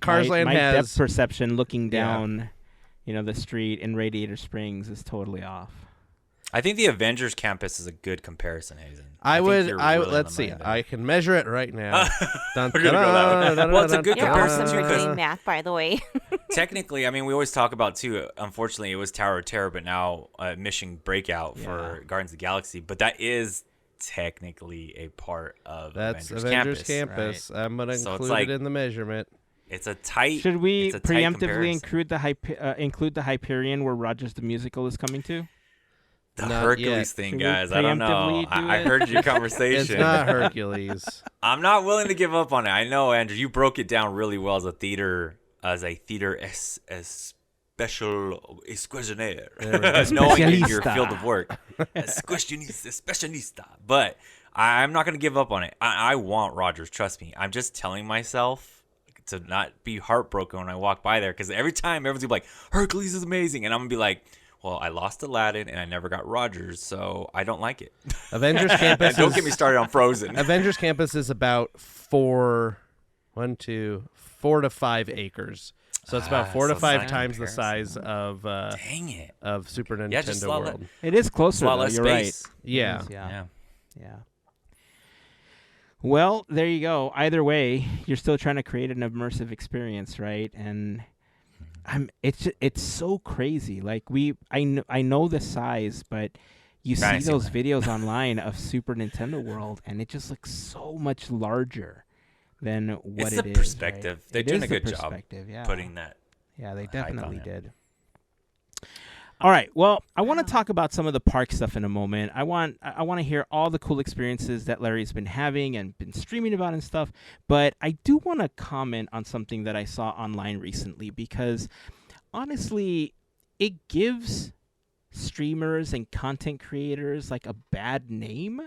Cars Land my has depth perception looking down, you know, the street in Radiator Springs is totally off. I think the Avengers campus is a good comparison, Hazen. Let's see. I can measure it right now. We're gonna go that way. Well, it's a good You're comparison awesome too, for 'cause doing math, by the way. technically, I mean, we always talk about too. Unfortunately, it was Tower of Terror, but now Mission Breakout for Guardians of the Galaxy. But that is technically a part of Avengers Campus. Right. I'm gonna So it's include like- it in the measurement. It's a tight. Should we it's a tight preemptively comparison. include the Hyperion where Rogers the Musical is coming to? The Not Hercules yet. thing, Should we guys? I don't know. preemptively do I it? heard your conversation. It's not Hercules. I'm not willing to give up on it. I know, Andrew, you broke it down really well as a theater special questionnaire, knowing in your Especialista. field of work, especialista. But I'm not going to give up on it. I want Rogers. Trust me. I'm just telling myself to not be heartbroken when I walk by there, because every time everyone's gonna be like, Hercules is amazing, and I'm gonna be like, well, I lost Aladdin and I never got Rogers, so I don't like it. Avengers Campus. Don't get me started on Frozen. Avengers Campus is about 4 to 5 acres. So it's about 4 to so 5 it's times the comparison. size of Dang it. Super Yeah, just Nintendo a lot World. It is closer, A lot though. less You're space. right. Yeah. It is, Yeah. Yeah. Well, there you go. Either way, you're still trying to create an immersive experience, right? And it's so crazy. Like I know the size, but you see those videos online of Super Nintendo World, and it just looks so much larger than what It's it the is. perspective. Right? They're It doing is a the good job perspective, yeah. putting that. Yeah, they hype on definitely it. did. All right. Well, I want to talk about some of the park stuff in a moment. I want to hear all the cool experiences that Larry's been having and been streaming about and stuff. But I do want to comment on something that I saw online recently, because honestly, it gives streamers and content creators like a bad name.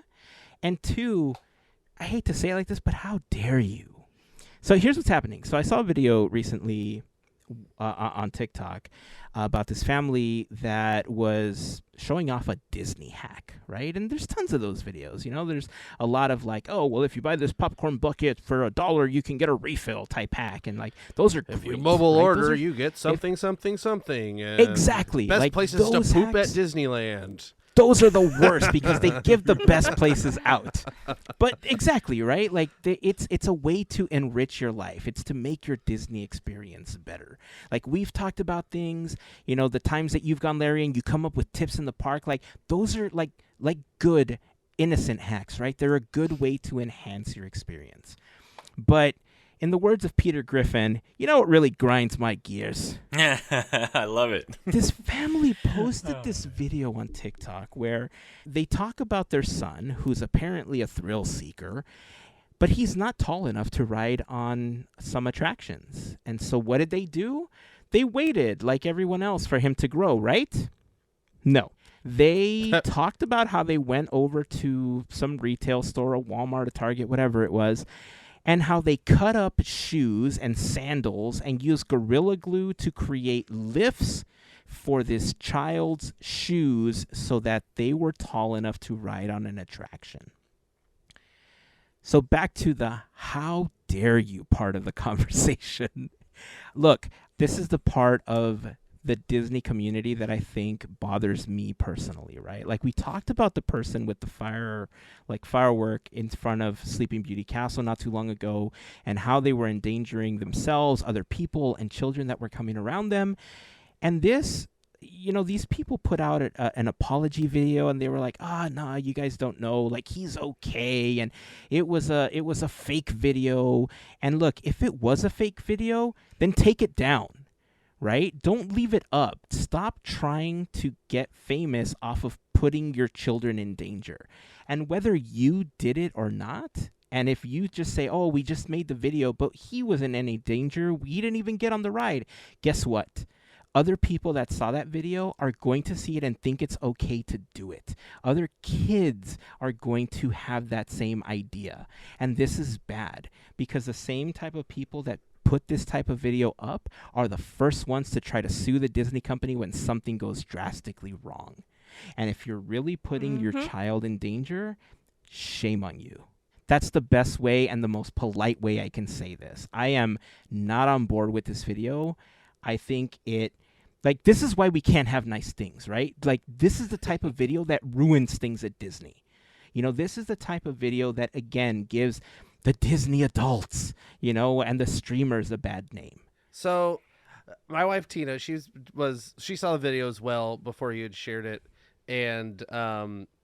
And two, I hate to say it like this, but how dare you? So here's what's happening. So I saw a video recently on TikTok about this family that was showing off a Disney hack, right? And there's tons of those videos. You know, there's a lot of like, oh, well, if you buy this popcorn bucket for $1, you can get a refill type hack, and like those are If great, you mobile right? order, Those are- you get something. And Exactly. Best Like, places to those poop hacks- at Disneyland. Those are the worst because they give the best places out. But exactly, right? Like it's a way to enrich your life. It's to make your Disney experience better. Like we've talked about things, you know, the times that you've gone, Larry, and you come up with tips in the park. Like those are like good, innocent hacks, right? They're a good way to enhance your experience. But in the words of Peter Griffin, you know what really grinds my gears? I love it. This family posted this video on TikTok where they talk about their son, who's apparently a thrill seeker, but he's not tall enough to ride on some attractions. And so what did they do? They waited like everyone else for him to grow, right? No. They talked about how they went over to some retail store, a Walmart, a Target, whatever it was, and how they cut up shoes and sandals and used Gorilla Glue to create lifts for this child's shoes so that they were tall enough to ride on an attraction. So back to the how dare you part of the conversation. Look, this is the part of the Disney community that I think bothers me personally, right? Like we talked about the person with the firework in front of Sleeping Beauty Castle not too long ago, and how they were endangering themselves, other people, and children that were coming around them. And this, these people put out an apology video, and they were like, nah, you guys don't know, like, he's okay, and it was a fake video. And look, if it was a fake video, then take it down. Right? Don't leave it up. Stop trying to get famous off of putting your children in danger. And whether you did it or not, and if you just say, we just made the video, but he wasn't in any danger, he didn't even get on the ride, guess what? Other people that saw that video are going to see it and think it's okay to do it. Other kids are going to have that same idea. And this is bad, because the same type of people that put this type of video up are the first ones to try to sue the Disney company when something goes drastically wrong. And if you're really putting your child in danger, shame on you. That's the best way and the most polite way I can say this. I am not on board with this video. I think this is why we can't have nice things, right? Like, this is the type of video that ruins things at Disney. This is the type of video that, again, gives the Disney adults, and the streamers a bad name. So my wife, Tina, she saw the video as well before you had shared it. And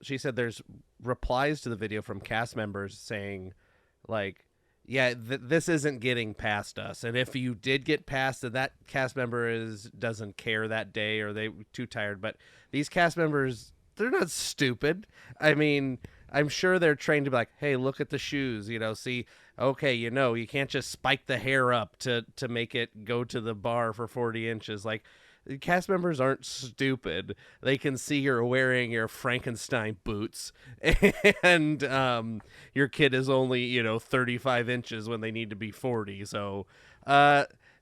she said there's replies to the video from cast members saying, like, yeah, this isn't getting past us. And if you did get past it, that cast member doesn't care that day, or they too tired. But these cast members, they're not stupid. I mean, I'm sure they're trained to be like, hey, look at the shoes, see, okay, you can't just spike the hair up to make it go to the bar for 40 inches. Like, cast members aren't stupid. They can see you're wearing your Frankenstein boots and your kid is only, 35 inches when they need to be 40. So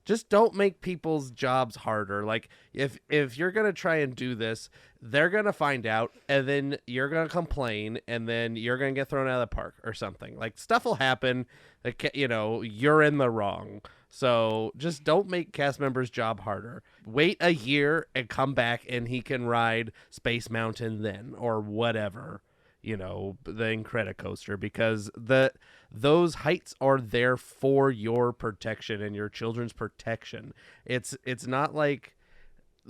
just don't make people's jobs harder. Like, if you're going to try and do this, they're going to find out, and then you're going to complain, and then you're going to get thrown out of the park or something. Like, stuff will happen. You're in the wrong. So just don't make cast members' job harder. Wait a year and come back, and he can ride Space Mountain then, or whatever, the Incredicoaster, because those heights are there for your protection and your children's protection. It's not like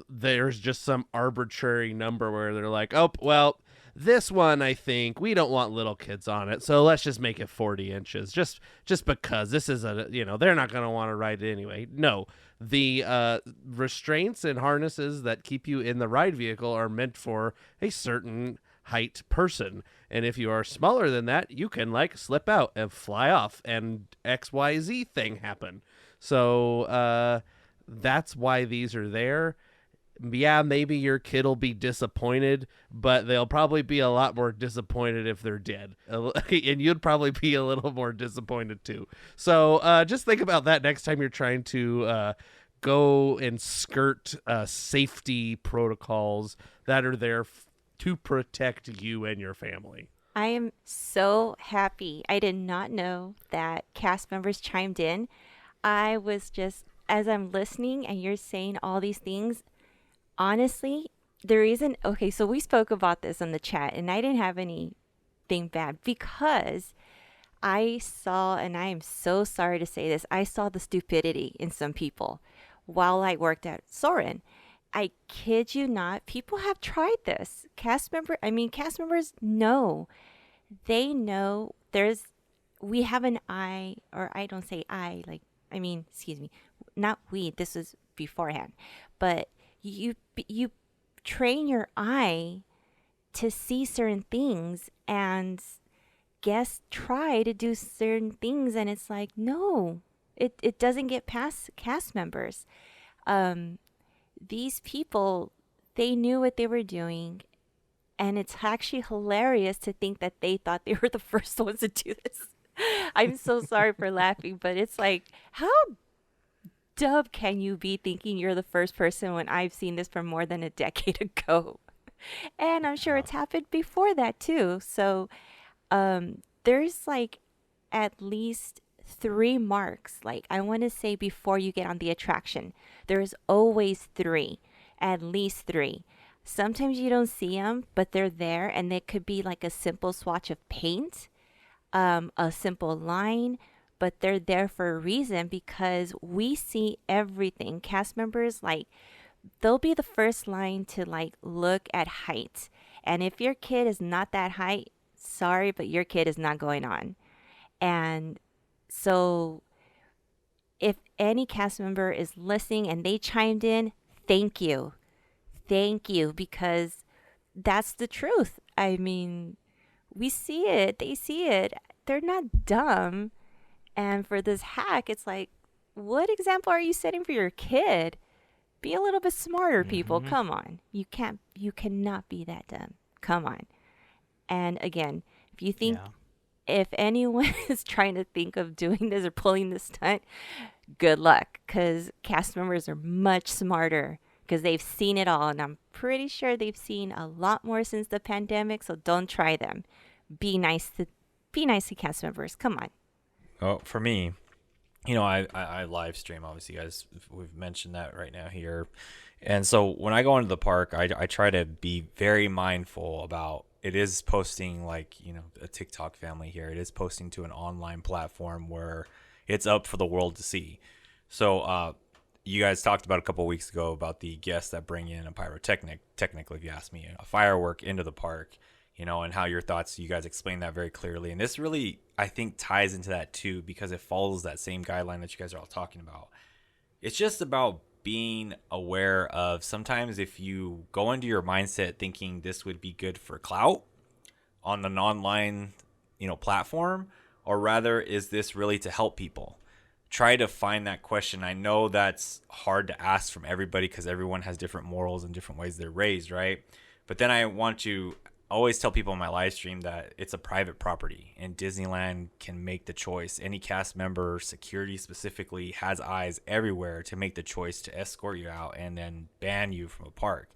there's just some arbitrary number where they're like, oh, well, this one, I think we don't want little kids on it, so let's just make it 40 inches just because this is they're not going to want to ride it anyway. No, the restraints and harnesses that keep you in the ride vehicle are meant for a certain height person, and if you are smaller than that, you can slip out and fly off and XYZ thing happen. So that's why these are there. Yeah, maybe your kid will be disappointed, but they'll probably be a lot more disappointed if they're dead. And you'd probably be a little more disappointed too. So just think about that next time you're trying to go and skirt safety protocols that are there to protect you and your family. I am so happy. I did not know that cast members chimed in. I was just, as I'm listening and you're saying all these things, honestly, the reason, okay, so we spoke about this in the chat, and I didn't have anything bad because I saw, and I am so sorry to say this, I saw the stupidity in some people while I worked at Soarin'. I kid you not, people have tried this. Cast members know. They know we have an eye, or I don't say I, excuse me, not we, this was beforehand, but you train your eye to see certain things, and guests try to do certain things, and it's like, no, it doesn't get past cast members. These people, they knew what they were doing. And it's actually hilarious to think that they thought they were the first ones to do this. I'm so sorry for laughing, but it's like, how dumb can you be thinking you're the first person when I've seen this from more than a decade ago? And I'm sure it's happened before that too. So there's like at least 3 marks. Like, I want to say before you get on the attraction, there's always 3, at least 3. Sometimes you don't see them, but they're there, and it could be like a simple swatch of paint, a simple line, but they're there for a reason because we see everything. Cast members, like, they'll be the first line to like look at height. And if your kid is not that height, sorry, but your kid is not going on. And so if any cast member is listening and they chimed in, thank you. Thank you, because that's the truth. I mean, we see it, they see it. They're not dumb. And for this hack, it's like, what example are you setting for your kid? Be a little bit smarter, people. Come on. You cannot be that dumb. Come on. And again, if you think, if anyone is trying to think of doing this or pulling this stunt, good luck, because cast members are much smarter because they've seen it all. And I'm pretty sure they've seen a lot more since the pandemic. So don't try them. Be nice to cast members. Come on. Oh, for me, you know, I live stream, obviously, guys. We've mentioned that right now here. And so when I go into the park, I try to be very mindful about it is posting, like, you know, a TikTok family here. It is posting to an online platform where it's up for the world to see. So you guys talked about a couple of weeks ago about the guests that bring in a pyrotechnic, technically, if you ask me, a firework into the park, you know, and how your thoughts, you guys explained that very clearly. And this really, I think, ties into that too, because it follows that same guideline that you guys are all talking about. It's just about being aware of sometimes if you go into your mindset thinking this would be good for clout on an online, you know, platform, or rather, is this really to help people? Try to find that question. I know that's hard to ask from everybody because everyone has different morals and different ways they're raised, right? But then I want to always tell people in my live stream that it's a private property and Disneyland can make the choice. Any cast member, security specifically, has eyes everywhere to make the choice to escort you out and then ban you from a park.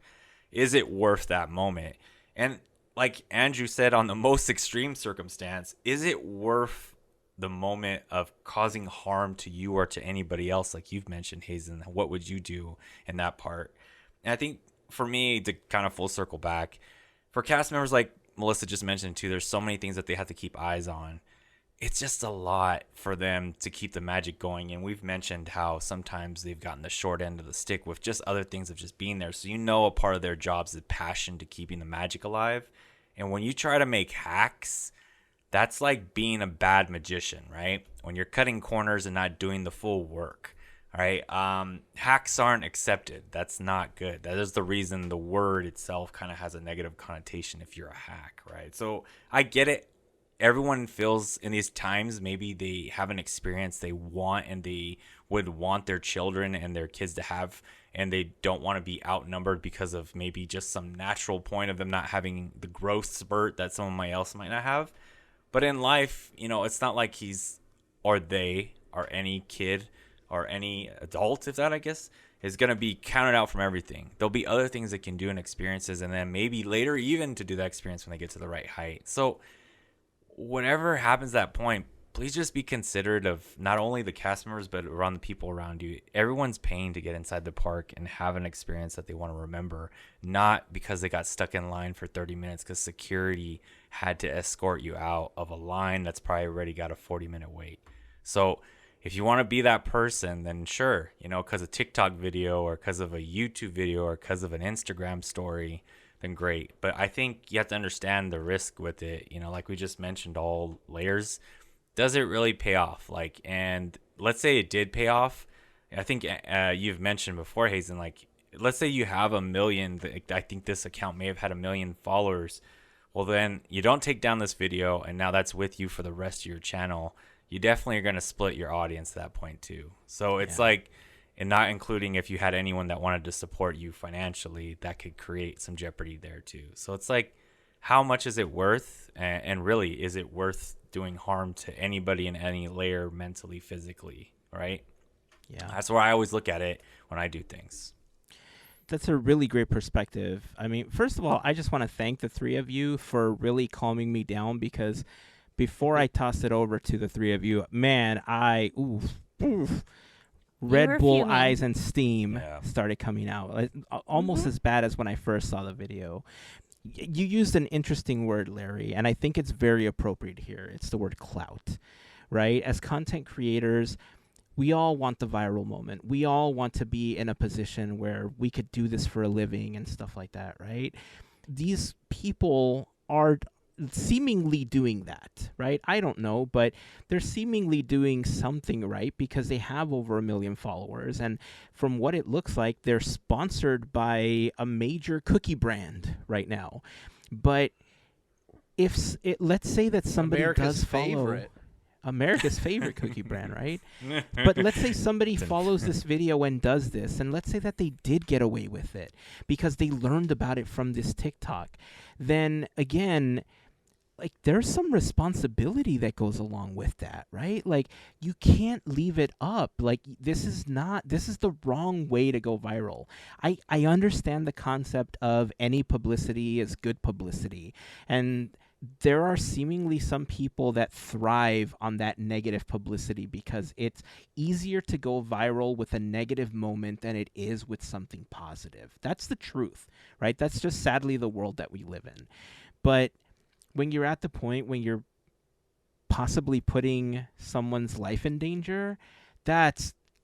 Is it worth that moment? And like Andrew said, on the most extreme circumstance, is it worth the moment of causing harm to you or to anybody else? Like you've mentioned, Hazen, what would you do in that part? And I think for me, to kind of full circle back, for cast members, like Melissa just mentioned too, there's so many things that they have to keep eyes on. It's just a lot for them to keep the magic going. And we've mentioned how sometimes they've gotten the short end of the stick with just other things of just being there. So you know a part of their jobs is passion to keeping the magic alive. And when you try to make hacks, that's like being a bad magician, right? When you're cutting corners and not doing the full work. All right. Hacks aren't accepted. That's not good. That is the reason the word itself kind of has a negative connotation if you're a hack, right? So I get it. Everyone feels in these times maybe they have an experience they want and they would want their children and their kids to have, and they don't want to be outnumbered because of maybe just some natural point of them not having the growth spurt that someone else might not have. But in life, you know, it's not like he's or they or any kid or any adult, if that, I guess, is going to be counted out from everything. There'll be other things they can do and experiences, and then maybe later even to do that experience when they get to the right height. So whatever happens at that point, please just be considerate of not only the cast members, but around the people around you. Everyone's paying to get inside the park and have an experience that they want to remember, not because they got stuck in line for 30 minutes because security had to escort you out of a line that's probably already got a 40-minute wait. So if you want to be that person, then sure, you know, because of a TikTok video or because of a YouTube video or because of an Instagram story, then great. But I think you have to understand the risk with it. You know, like we just mentioned, all layers. Does it really pay off? Like, and let's say it did pay off. I think you've mentioned before, Hazen, like, let's say you have 1 million. I think this account may have had 1 million followers. Well, then you don't take down this video, and now that's with you for the rest of your channel. You definitely are going to split your audience at that point too. So it's like, and not including if you had anyone that wanted to support you financially, that could create some jeopardy there too. So it's like, how much is it worth? And really, is it worth doing harm to anybody in any layer, mentally, physically, right? Yeah. That's where I always look at it when I do things. That's a really great perspective. I mean, first of all, I just want to thank the three of you for really calming me down, because before I tossed it over to the three of you, man, Red Bull fuming. eyes and steam Yeah. started coming out. Almost as bad as when I first saw the video. You used an interesting word, Larry, and I think it's very appropriate here. It's the word clout, right? As content creators, we all want the viral moment. We all want to be in a position where we could do this for a living and stuff like that, right? These people are seemingly doing that, right? I don't know, but they're seemingly doing something right because they have over 1 million followers. And from what it looks like, they're sponsored by a major cookie brand right now. But let's say that somebody America's does follow favorite. America's favorite cookie brand, right? But let's say somebody follows this video and does this, and let's say that they did get away with it because they learned about it from this TikTok. Then again, like, there's some responsibility that goes along with that, right? Like, you can't leave it up. Like, this is the wrong way to go viral. I understand the concept of any publicity is good publicity, and there are seemingly some people that thrive on that negative publicity because it's easier to go viral with a negative moment than it is with something positive. That's the truth, right? That's just sadly the world that we live in. But when you're at the point when you're possibly putting someone's life in danger,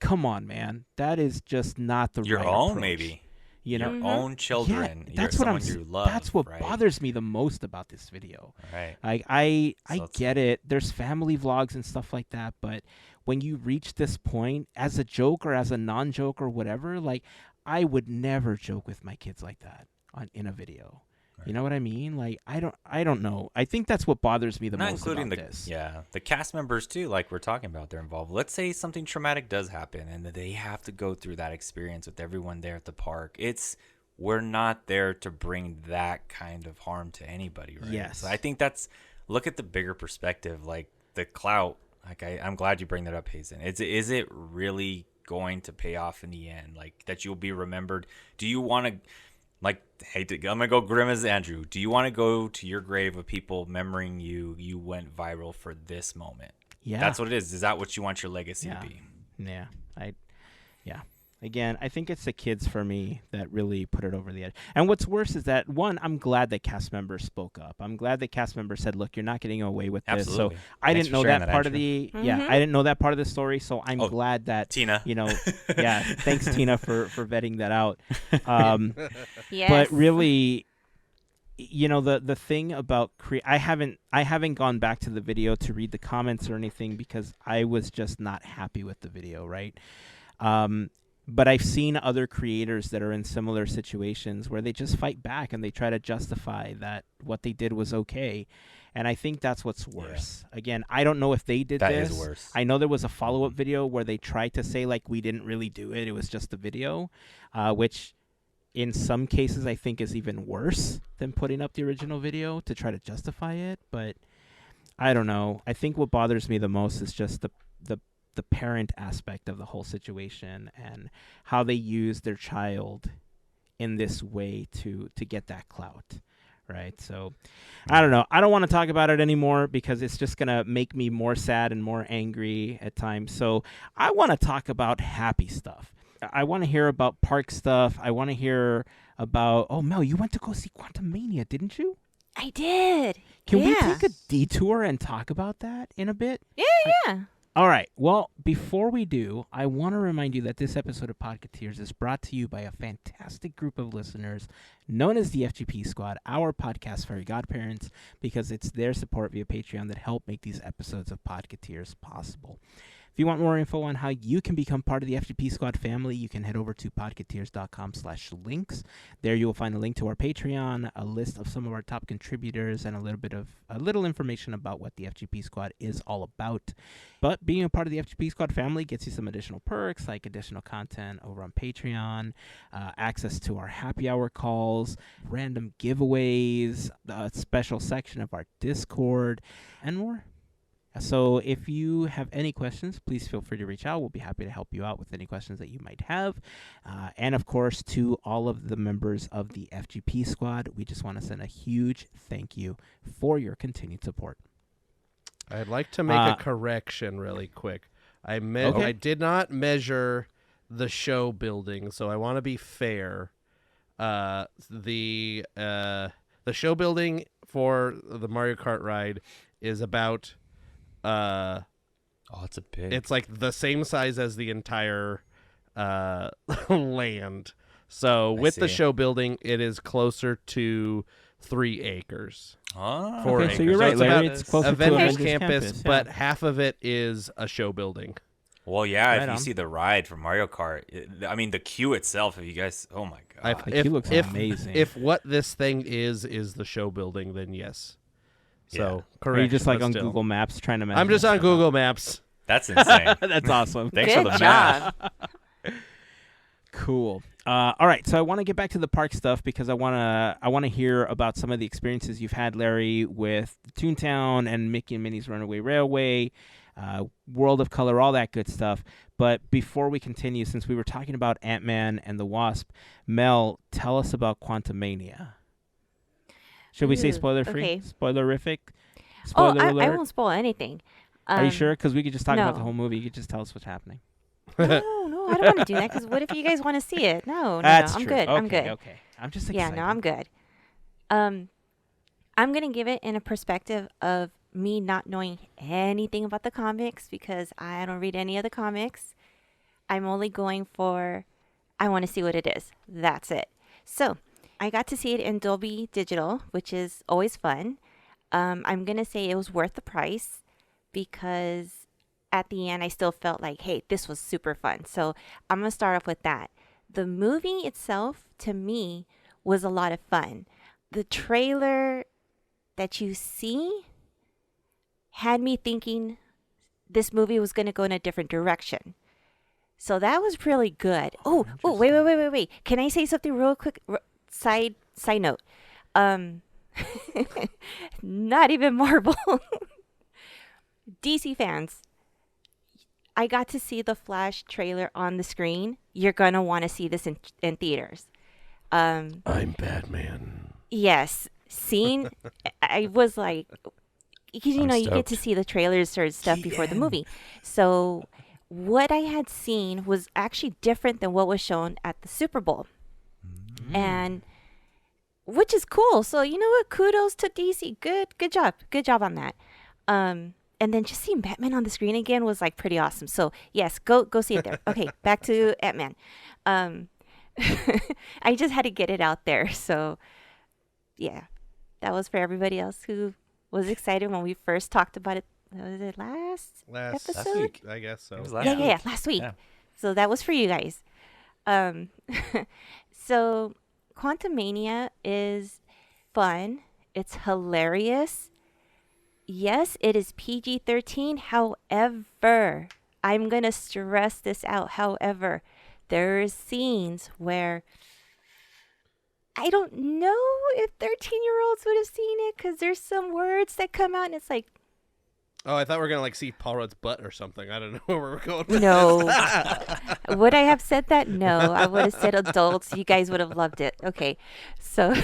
come on, man. That is just not the Your right own, approach. maybe. You know? Your own children. Yeah, that's what you love. That's what right? bothers me the most about this video. Right. I So get it. There's family vlogs and stuff like that, but when you reach this point, as a joke or as a non-joke or whatever, like, I would never joke with my kids like that in a video. You know what I mean? Like, I don't know. I think that's what bothers me the Not most including about this. the cast members too, like we're talking about, they're involved. Let's say something traumatic does happen and that they have to go through that experience with everyone there at the park. We're not there to bring that kind of harm to anybody, right? Yes. So I think look at the bigger perspective, like the clout. Like I'm glad you bring that up, Hazen. Is it really going to pay off in the end? Like, that you'll be remembered? Do you want to, like, I'm gonna go grim as Andrew. Do you want to go to your grave of people remembering you went viral for this moment? Yeah. That's what it is. Is that what you want your legacy to be? Yeah. Again, I think it's the kids for me that really put it over the edge. And what's worse is that, one, I'm glad that cast members spoke up. I'm glad that cast members said, "Look, you're not getting away with this." Absolutely. So I Thanks didn't for know sharing that that, part Andrew. of the I didn't know that part of the story. So I'm glad that Tina. Thanks Tina for vetting that out. Yes. But really, the thing about I haven't gone back to the video to read the comments or anything because I was just not happy with the video, right? But I've seen other creators that are in similar situations where they just fight back and they try to justify that what they did was okay. And I think that's what's worse. Yeah. Again, I don't know if they did this. That is worse. I know there was a follow-up video where they tried to say, like, we didn't really do it. It was just a video, which in some cases I think is even worse than putting up the original video to try to justify it. But I don't know. I think what bothers me the most is just the parent aspect of the whole situation and how they use their child in this way to get that clout, right? So I don't know. I don't want to talk about it anymore because it's just going to make me more sad and more angry at times. So I want to talk about happy stuff. I want to hear about park stuff. I want to hear about, Mel, you went to go see Quantumania, didn't you? I did. Can we take a detour and talk about that in a bit? Yeah. All right. Well, before we do, I want to remind you that this episode of Podketeers is brought to you by a fantastic group of listeners known as the FGP Squad, our podcast Fairy Godparents, because it's their support via Patreon that help make these episodes of Podketeers possible. If you want more info on how you can become part of the FGP Squad family, you can head over to podketeers.com/links. There you will find a link to our Patreon, a list of some of our top contributors, and a little information about what the FGP Squad is all about. But being a part of the FGP Squad family gets you some additional perks, like additional content over on Patreon, access to our happy hour calls, random giveaways, a special section of our Discord, and more. So if you have any questions, please feel free to reach out. We'll be happy to help you out with any questions that you might have. And, of course, to all of the members of the FGP Squad, we just want to send a huge thank you for your continued support. I'd like to make a correction really quick. I did not measure the show building, so I want to be fair. The show building for the Mario Kart ride is about... it's a big. It's like the same size as the entire land. So with the show building, it is closer to 3 acres. Oh, 4 acres. So you're right, it's Larry. about It's closer to Avengers Avengers Campus, but half of it is a show building. Well, yeah, Right if you on. see the ride from Mario Kart, the queue itself, if you guys, oh my god. The queue looks amazing. If what this thing is the show building, then yes. So, correct. Are you just like but on still. Google Maps trying to measure? I'm just on Google Maps. That's insane. That's awesome. Thanks Good for the job. math. Cool. All right, so I want to get back to the park stuff because I want to hear about some of the experiences you've had, Larry, with Toontown and Mickey and Minnie's Runaway Railway, World of Color, all that good stuff. But before we continue, since we were talking about Ant-Man and the Wasp, Mel, tell us about Quantumania. Should we say spoiler-free? Okay. Spoilerific? Oh, Spoiler I alert? won't spoil anything. Are you sure? Because we could just talk about no. the whole movie. You could just tell us what's happening. No, I don't want to do that because what if you guys want to see it? No, That's I'm true. good. I'm Okay, good. Okay. I'm just Yeah, excited. no, I'm good. I'm going to give it in a perspective of me not knowing anything about the comics because I don't read any of the comics. I'm only going for, I want to see what it is. That's it. So I got to see it in Dolby Digital, which is always fun. I'm going to say it was worth the price because at the end I still felt like, hey, this was super fun. So I'm going to start off with that. The movie itself, to me, was a lot of fun. The trailer that you see had me thinking this movie was going to go in a different direction. So that was really good. Oh, wait. Can I say something real quick? Side note. Not even Marvel. DC fans. I got to see the Flash trailer on the screen. You're going to want to see this in theaters. I'm Batman. Yes. I was like, because, you I'm know, you get stoked. to see the trailers or stuff before the movie. So what I had seen was actually different than what was shown at the Super Bowl. And which is cool. So, you know what? Kudos to DC. Good job. Good job on that. And then just seeing Batman on the screen again was like pretty awesome. So yes, go see it there. Okay, back to Ant-Man. I just had to get it out there. So yeah, that was for everybody else who was excited when we first talked about it. Was it last episode? Last week. I guess so. It was last Yeah, week. last week. Yeah. So that was for you guys. So Quantumania is fun. It's hilarious. Yes, it is PG-13. However, I'm going to stress this out. However, there are scenes where I don't know if 13-year-olds would have seen it because there's some words that come out and it's like, Oh, I thought we were going to like see Paul Rudd's butt or something. I don't know where we're going with no. this. Would I have said that? No, I would have said adults. You guys would have loved it. Okay. So,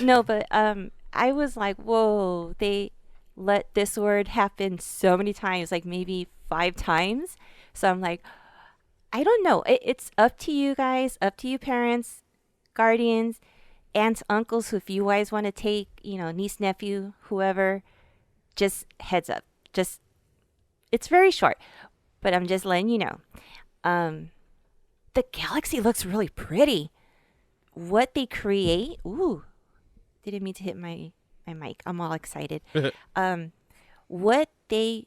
no, but I was like, whoa, they let this word happen so many times, like maybe 5 times. So I'm like, I don't know. It's up to you guys, up to you parents, guardians, aunts, uncles, if you guys want to take, niece, nephew, whoever, just heads up. Just, it's very short, but I'm just letting you know. The galaxy looks really pretty. What they create, didn't mean to hit my mic. I'm all excited. What they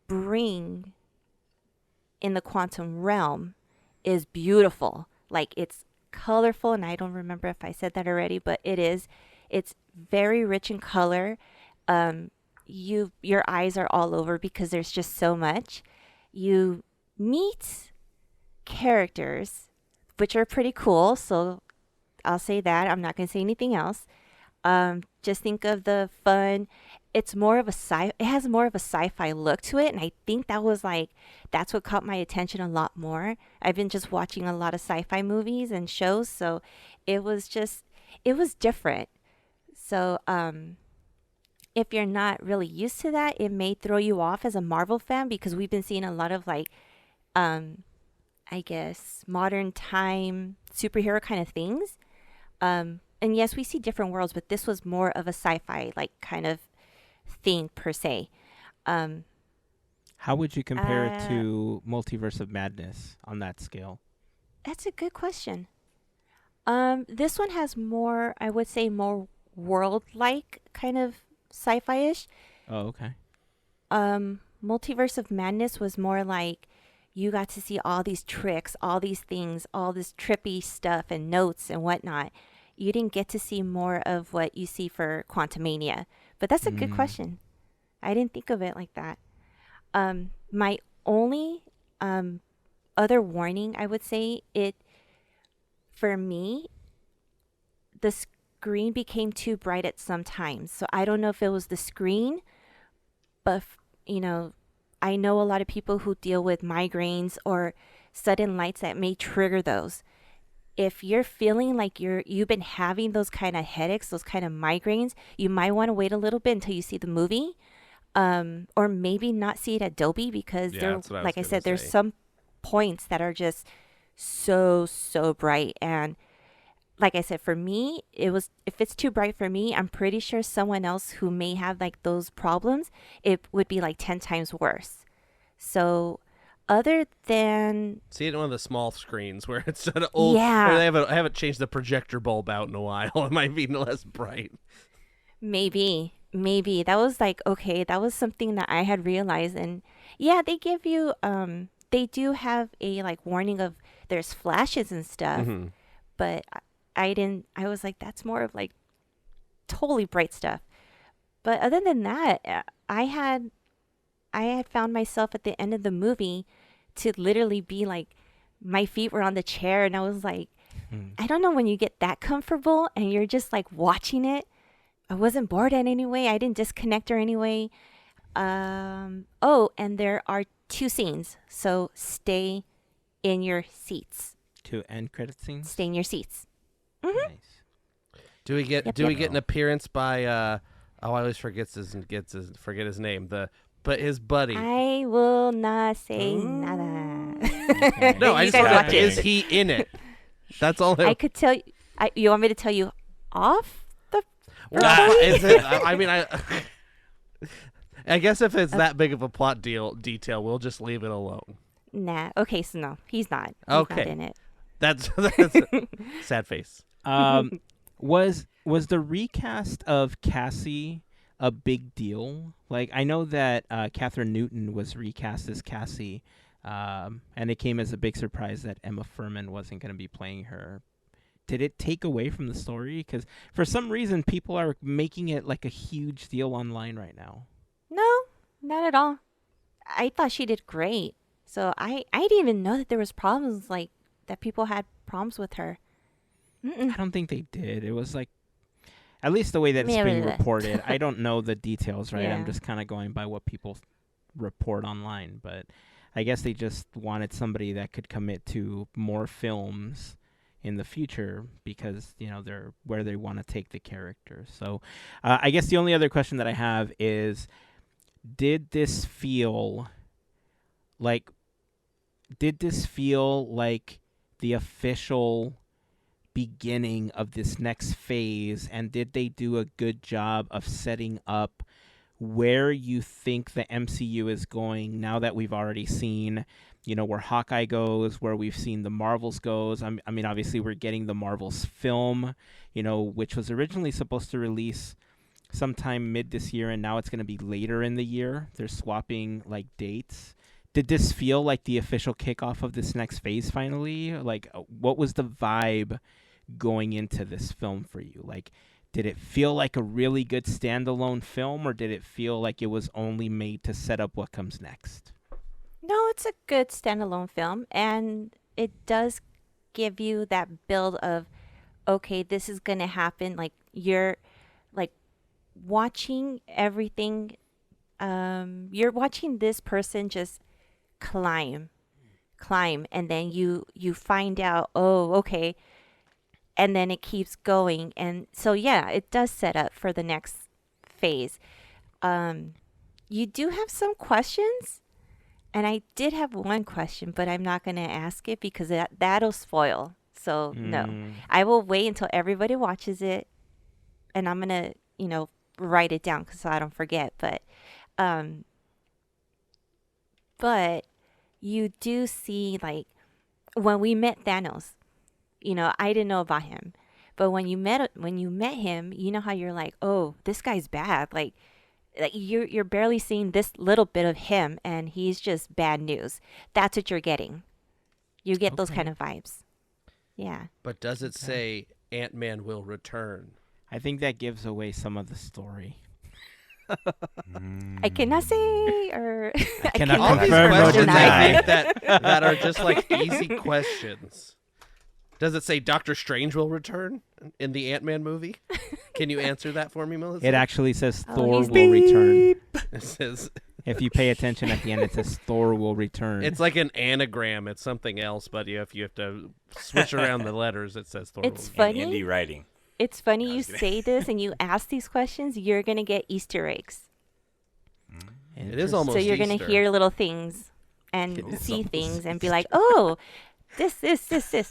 bring in the quantum realm is beautiful. Like, it's colorful, and I don't remember if I said that already, but it is. It's very rich in color. Your eyes are all over because there's just so much. You meet characters, which are pretty cool. So I'll say that. I'm not going to say anything else. Just think of the fun. It has more of a sci-fi look to it, and I think that's what caught my attention a lot more. I've been just watching a lot of sci-fi movies and shows, so it was different. So if you're not really used to that, it may throw you off as a Marvel fan, because we've been seeing a lot of I guess modern time superhero kind of things. And yes, we see different worlds, but this was more of a sci-fi kind of thing per se. How would you compare it to Multiverse of Madness on that scale? That's a good question. This one has more, I would say, more world-like kind of sci-fi-ish. Oh, okay. Multiverse of Madness was more like you got to see all these tricks, all these things, all this trippy stuff and notes and whatnot. You didn't get to see more of what you see for Quantumania. But that's a good question. I didn't think of it like that. My only other warning, I would say, for me, the screen became too bright at some times. So I don't know if it was the screen, but, I know a lot of people who deal with migraines or sudden lights that may trigger those. If you're feeling like you've been having those kind of headaches, those kind of migraines, you might want to wait a little bit until you see the movie, or maybe not see it at Dolby, because like I said, there's some points that are just so bright. And like I said, for me, if it's too bright for me, I'm pretty sure someone else who may have those problems, it would be 10 times worse. So other than see it on one of the small screens where it's an old, yeah, where I haven't changed the projector bulb out in a while. It might be less bright. Maybe that was okay, that was something that I had realized. And yeah, they give you they do have a warning of there's flashes and stuff, but I was that's more of totally bright stuff. But other than that, I had found myself at the end of the movie to literally be my feet were on the chair, and I was I don't know, when you get that comfortable and you're just watching it. I wasn't bored in any way. I didn't disconnect or anyway. Oh, and there are 2 scenes, so stay in your seats. 2 end credit scenes? Stay in your seats. Nice. Do we get an appearance by I always forget his name, but his buddy? I will not say nada. Okay. No, I You just guys want watch to, it. is he in it? That's all. I could tell you. You want me to tell you off the? Is it? I guess if it's that big of a plot detail, we'll just leave it alone. Nah. Okay, so no, he's not. He's Okay. not in it. That's sad face. Was the recast of Cassie a big deal? I know that Catherine Newton was recast as Cassie, and it came as a big surprise that Emma Fuhrman wasn't going to be playing her. Did it take away from the story? Because for some reason, people are making it a huge deal online right now. No, not at all. I thought she did great. So I didn't even know that there was problems that people had problems with her. I don't think they did. It was at least the way that it's being reported. I don't know the details, right? Yeah. I'm just kind of going by what people report online. But I guess they just wanted somebody that could commit to more films in the future, because they're where they want to take the character. So I guess the only other question that I have is, did this feel like the official beginning of this next phase, and did they do a good job of setting up where you think the MCU is going now that we've already seen where Hawkeye goes, where we've seen the Marvels goes? I mean, obviously we're getting the Marvels film, which was originally supposed to release sometime mid this year, and now it's going to be later in the year. They're swapping dates. did this feel like the official kickoff of this next phase finally? Like, what was the vibe going into this film for you? Like, did it feel like a really good standalone film, or did it feel like it was only made to set up what comes next? No, it's a good standalone film, and it does give you that build of, okay, this is gonna happen. Like you're like watching everything. You're watching this person just climb, and then you find out, oh, okay, and then it keeps going, and so yeah, it does set up for the next phase. You do have some questions. And I did have one question, but I'm not going to ask it because that'll spoil. So, no. I will wait until everybody watches it. And I'm going to, write it down so I don't forget. But you do see, like, when we met Thanos, I didn't know about him. But when you met him, you know how you're like, oh, this guy's bad. Like you're barely seeing this little bit of him, and he's just bad news. That's what you're getting. You get those kind of vibes. Yeah. But does it say Ant-Man will return? I think that gives away some of the story. I cannot say, or I cannot All these confirm or questions I deny. think that are just like easy questions. Does it say Doctor Strange will return in the Ant-Man movie? Can you answer that for me, Melissa? It actually says Oh, Thor he's will return. It says If you pay attention at the end, it says Thor will return. it's like an anagram. It's something else, but if you have to switch around the letters, it says Thor. It's will funny. Indie writing. It's funny No, you just kidding. say this and you ask these questions. You're gonna get Easter eggs. It is almost So you're gonna Easter. hear little things and It is see almost things and be like, oh, this. That's it.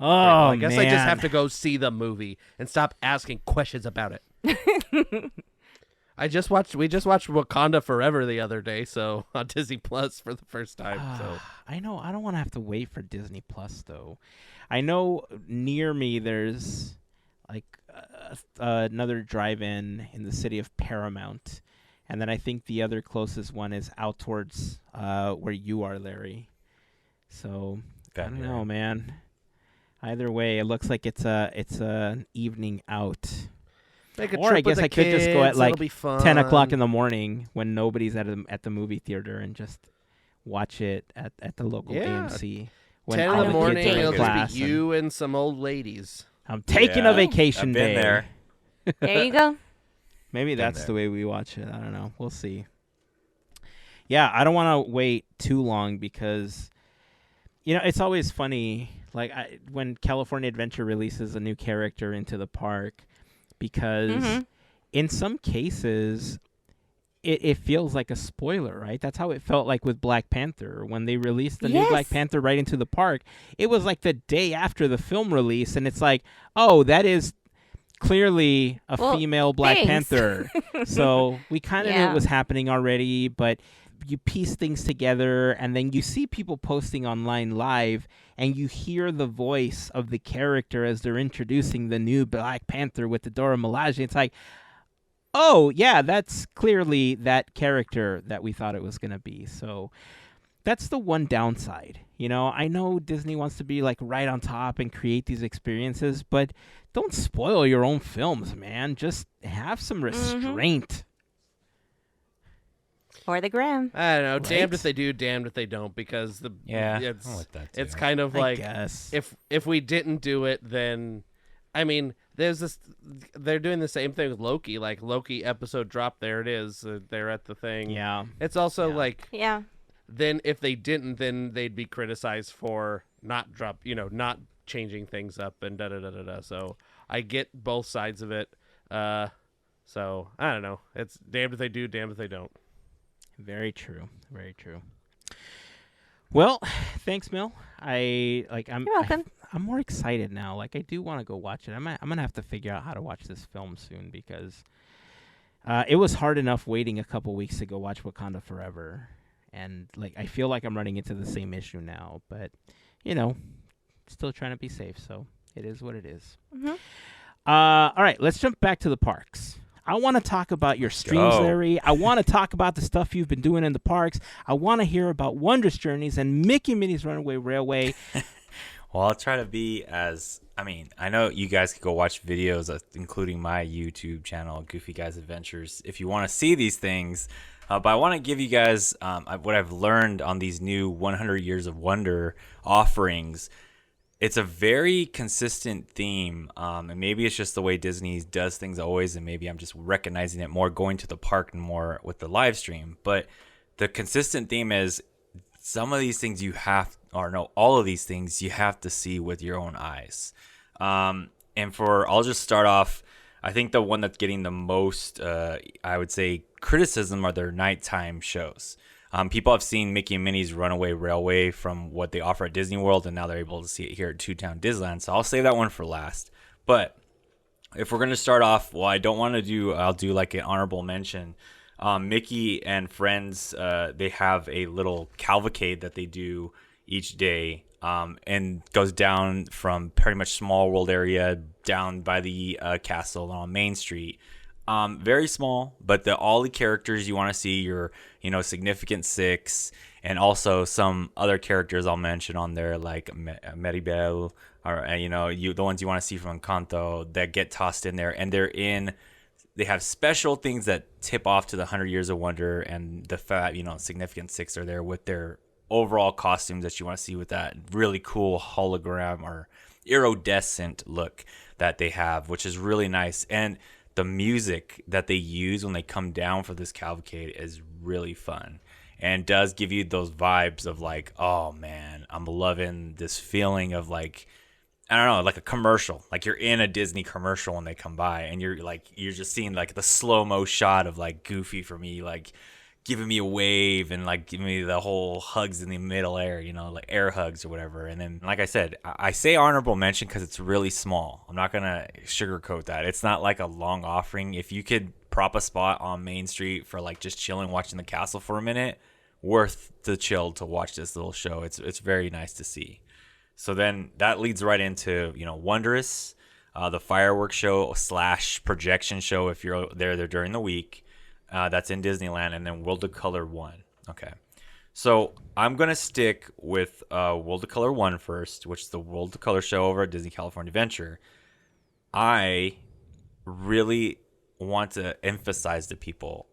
Oh, Well, I guess man. I just have to go see the movie and stop asking questions about it. We just watched Wakanda Forever the other day, so on Disney Plus for the first time. So I know. I don't want to have to wait for Disney Plus, though. I know near me there's like another drive-in in the city of Paramount. And then I think the other closest one is out towards where you are, Larry. So I don't know, man. Either way, it looks like it's an evening out. make a Or trip I guess with the I could just go at kids, like it'll be fun. 10 o'clock in the morning when nobody's at the movie theater and just watch it at the local Yeah. AMC. When 10 all in the kids morning, are in it'll class just be you and some old ladies. I'm taking Yeah, a vacation I've day. been there. There you go. Maybe Been that's there. the way we watch it. I don't know. We'll see. Yeah, I don't want to wait too long because, it's always funny. Like when California Adventure releases a new character into the park, because in some cases, it feels like a spoiler, right? That's how it felt like with Black Panther. When they released the new Black Yes. Panther right into the park, it was like the day after the film release, and it's like, oh, that is clearly a Well, female Black thanks. Panther. So we kind of knew Yeah. it was happening already, but you piece things together, and then you see people posting online live, and you hear the voice of the character as they're introducing the new Black Panther with the Dora Milaje. It's like, oh, yeah, that's clearly that character that we thought it was going to be. So that's the one downside. I know Disney wants to be like right on top and create these experiences, but don't spoil your own films, man. Just have some restraint. Or the gram. I don't know. Damned Right? if they do, damned if they don't, because Yeah, it's I'm with that too. it's kind of I like guess. if we didn't do it, then I mean, there's this. They're doing the same thing with Loki. Like Loki episode drop, there it is. They're at the thing. Yeah. It's also Yeah. like Yeah. then if they didn't, then they'd be criticized for not not changing things up and da da da da da. So I get both sides of it. So I don't know. It's damned if they do, damned if they don't. Very true. Very true. Well, thanks, Mel. I'm You're welcome. I'm more excited now. Like I do want to go watch it. I'm gonna have to figure out how to watch this film soon because it was hard enough waiting a couple weeks to go watch Wakanda Forever, and like I feel like I'm running into the same issue now. But still trying to be safe. So it is what it is. Mhm. All right, let's jump back to the parks. I want to talk about your streams, go. Larry. I want to talk about the stuff you've been doing in the parks. I want to hear about Wondrous Journeys and Mickey and Minnie's Runaway Railway. Well, I'll try to be as, I know you guys could go watch videos, including my YouTube channel, Goofy Guys Adventures, if you want to see these things. But I want to give you guys what I've learned on these new 100 Years of Wonder offerings. It's a very consistent theme, and maybe it's just the way Disney does things always, and maybe I'm just recognizing it more going to the park and more with the live stream. But the consistent theme is some of these things all of these things you have to see with your own eyes. I'll just start off. I think the one that's getting the most, I would say, criticism are their nighttime shows. People have seen Mickey and Minnie's Runaway Railway from what they offer at Disney World, and now they're able to see it here at Two Town Disneyland. So I'll save that one for last. But if we're going to start off, I'll do like an honorable mention. Mickey and friends, they have a little cavalcade that they do each day, and goes down from pretty much Small World area down by the castle on Main Street. Very small, but all the characters you want to see, your Significant Six, and also some other characters I'll mention on there like Maribel, or the ones you want to see from Encanto that get tossed in there, and they have special things that tip off to the 100 Years of Wonder, and the Significant Six are there with their overall costumes that you want to see with that really cool hologram or iridescent look that they have, which is really nice. And the music that they use when they come down for this cavalcade is really fun and does give you those vibes of like, oh man, I'm loving this feeling of like, I don't know, like a commercial, like you're in a Disney commercial when they come by, and you're just seeing like the slow-mo shot of like Goofy for me, like giving me a wave and like giving me the whole hugs in the middle air, like air hugs or whatever. And then, like I said, I say honorable mention because it's really small. I'm not going to sugarcoat that. It's not like a long offering. If you could prop a spot on Main Street for like just chilling, watching the castle for a minute, worth the chill to watch this little show. It's very nice to see. So then that leads right into, Wondrous, the fireworks show / projection show if you're there during the week. That's in Disneyland, and then World of Color 1. Okay. So I'm going to stick with World of Color 1 first, which is the World of Color show over at Disney California Adventure. I really want to emphasize to people,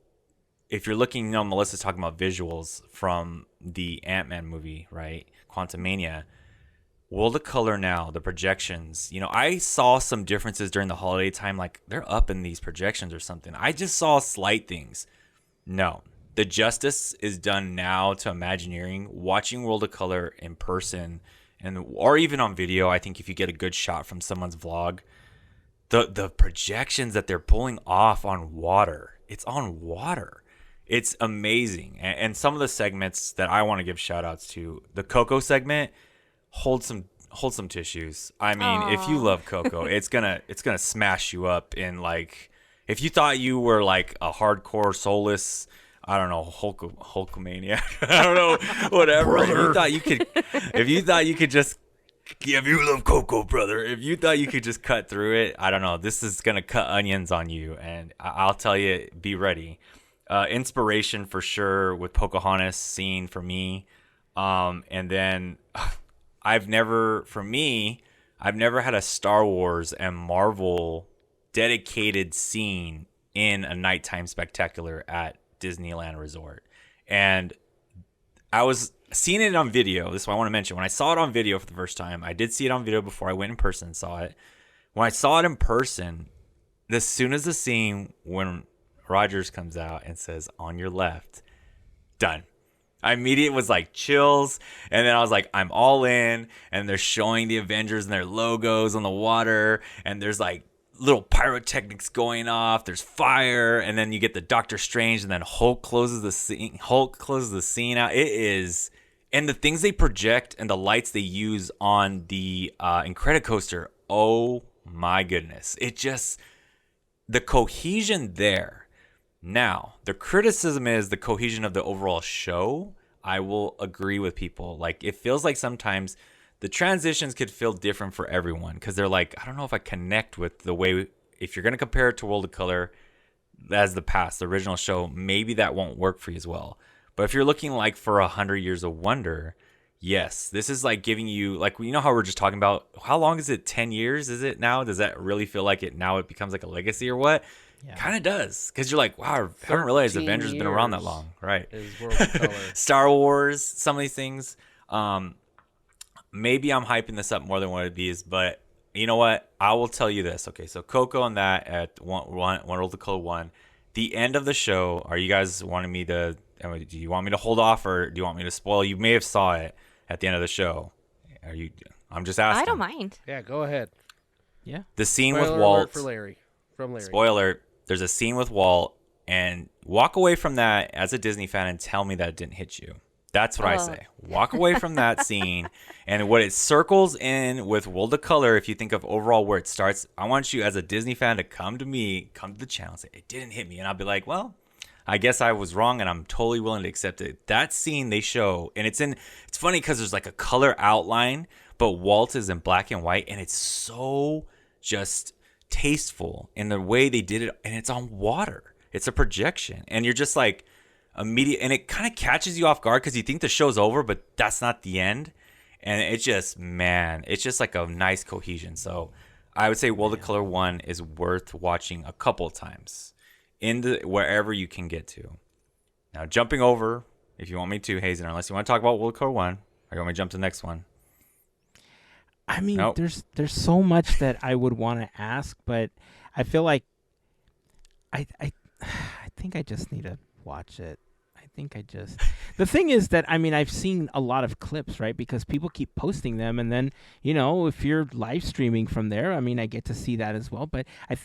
if you're looking, Melissa's talking about visuals from the Ant-Man movie, right? Quantumania. World of Color now, the projections, I saw some differences during the holiday time, like they're up in these projections or something. I just saw slight things. No, the justice is done now to Imagineering. Watching World of Color in person or even on video, I think if you get a good shot from someone's vlog, the projections that they're pulling off on water, it's on water. It's amazing. And some of the segments that I want to give shout outs to, the Coco segment, hold some tissues. I mean, if you love Coco, it's gonna smash you up in like, if you thought you were like a hardcore soulless, I don't know, Hulkamaniac, I don't know, whatever. If you thought you could just, if you love Coco, brother, if you thought you could just cut through it, I don't know, this is gonna cut onions on you, and I'll tell you, be ready. Inspiration for sure with Pocahontas scene for me, and then. I've never had a Star Wars and Marvel dedicated scene in a nighttime spectacular at Disneyland Resort. And I was seeing it on video. This is what I want to mention. When I saw it on video for the first time, I did see it on video before I went in person and saw it. When I saw it in person, as soon as the scene when Rogers comes out and says, "On your left," done. I immediately was like chills, and then I was like, I'm all in, and they're showing the Avengers and their logos on the water, and there's like little pyrotechnics going off, there's fire, and then you get the Doctor Strange, and then Hulk closes the scene out. It is, and the things they project and the lights they use on the Incredicoaster, oh my goodness. It just, the cohesion there. Now, the criticism is the cohesion of the overall show. I will agree with people. Like, it feels like sometimes the transitions could feel different for everyone because they're like, I don't know if I connect with the way, if you're going to compare it to World of Color, as the past, the original show, maybe that won't work for you as well. But if you're looking like for 100 Years of Wonder, yes, this is like giving you, like, you know how we're just talking about, how long is it? 10 years is it now? Does that really feel like it now? It becomes like a legacy or what? Yeah. Kind of does, because you're like, wow, I haven't realized 13 Avengers been around that years long, right? Is World of Color. Star Wars, some of these things. Maybe I'm hyping this up more than what it is, but you know what? I will tell you this. Okay, so Coco and that at World of Color 1, the end of the show, are you guys wanting me to, do you want me to hold off, or do you want me to spoil? You may have saw it at the end of the show. I'm just asking. I don't mind. Yeah, go ahead. Yeah. The scene Spoiler with alert Walt. for Larry. From Larry. Spoiler, there's a scene with Walt, and walk away from that as a Disney fan and tell me that it didn't hit you. That's what I say. Walk away from that scene, and what it circles in with World of Color, if you think of overall where it starts, I want you as a Disney fan to come to the channel and say, it didn't hit me. And I'll be like, well, I guess I was wrong, and I'm totally willing to accept it. That scene they show, and it's funny because there's like a color outline, but Walt is in black and white, and it's so just tasteful in the way they did it, and it's on water. It's a projection, and you're just like immediate, and it kind of catches you off guard because you think the show's over, but that's not the end. And it's just like a nice cohesion. So I would say World of Color 1 is worth watching a couple of times wherever you can get to. Now, jumping over, if you want me to, Hazen, unless you want to talk about World of Color 1, or you want me to jump to the next one? I mean, Nope. there's so much that I would want to ask, but I feel like I think I just need to watch it. The thing is that, I mean, I've seen a lot of clips, right? Because people keep posting them, and then, you know, if you're live streaming from there, I mean, I get to see that as well. But I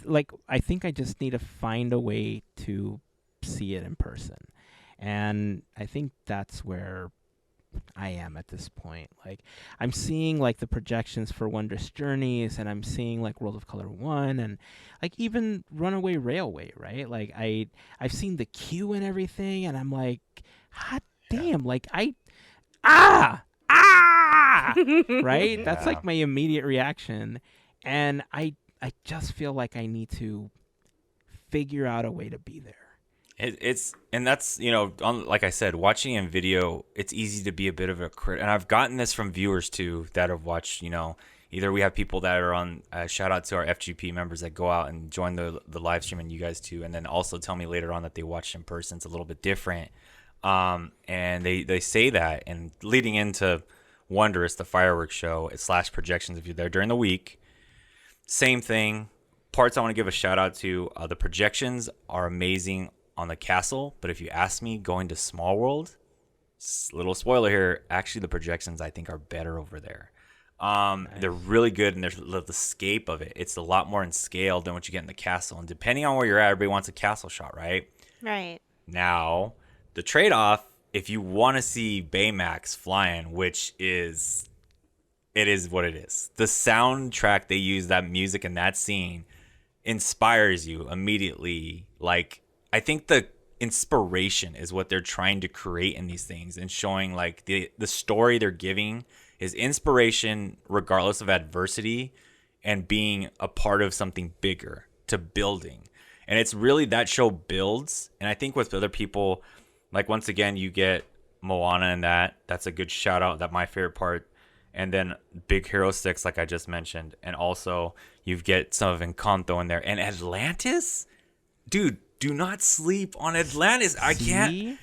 think I just need to find a way to see it in person, and I think that's where I am at this point. Like, I'm seeing like the projections for Wondrous Journeys, and I'm seeing like World of Color 1, and like even Runaway Railway, right? Like I've seen the queue and everything, and I'm like, hot damn, like right? Yeah. That's like my immediate reaction, and I just feel like I need to figure out a way to be there. And that's, you know, like I said, watching in video, it's easy to be a bit of a critic. And I've gotten this from viewers too that have watched, you know, either we have people that are on, shout out to our FGP members that go out and join the live stream, and you guys too. And then also tell me later on that they watched in person. It's a little bit different. And they say that, and leading into Wondrous, the fireworks show, / projections, if you're there during the week, same thing. Parts I want to give a shout out to, the projections are amazing on the castle, but if you ask me, going to Small World, little spoiler here, actually the projections I think are better over there. Nice. They're really good, and there's the scape of it. It's a lot more in scale than what you get in the castle, and depending on where you're at, everybody wants a castle shot, right? Right. Now, the trade-off, if you want to see Baymax flying, which is, it is what it is. The soundtrack they use, that music and that scene, inspires you immediately. Like, I think the inspiration is what they're trying to create in these things, and showing like the story they're giving is inspiration regardless of adversity, and being a part of something bigger to building. And it's really that show builds. And I think with other people, like, once again, you get Moana and that's a good shout out. That my favorite part. And then Big Hero 6, like I just mentioned. And also you get some of Encanto in there. And Atlantis? Dude, do not sleep on Atlantis. I can't.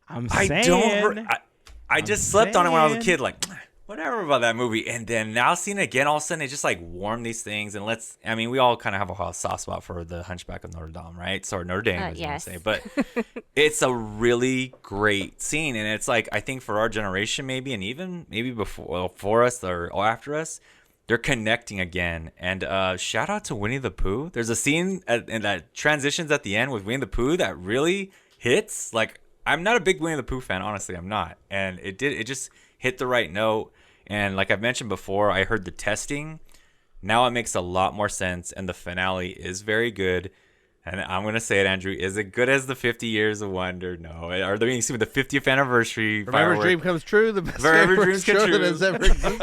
I just slept on it when I was a kid. Like, whatever about that movie. And then now seeing it again, all of a sudden it just like warmed these things. And we all kind of have a soft spot for the Hunchback of Notre Dame, right? Sorry, Notre Dame, as yes. you say. But it's a really great scene. And it's like, I think for our generation, maybe, and even maybe before us or after us, they're connecting again. And shout out to Winnie the Pooh. There's a scene and that transitions at the end with Winnie the Pooh that really hits. Like, I'm not a big Winnie the Pooh fan, honestly, I'm not. And it just hit the right note. And like I've mentioned before, I heard the testing. Now it makes a lot more sense, and the finale is very good. And I'm going to say it, Andrew. Is it good as the 50 Years of Wonder? No. Are they being seen with the 50th anniversary? Remember, dream comes true. The best dreams come show true. that has ever existed.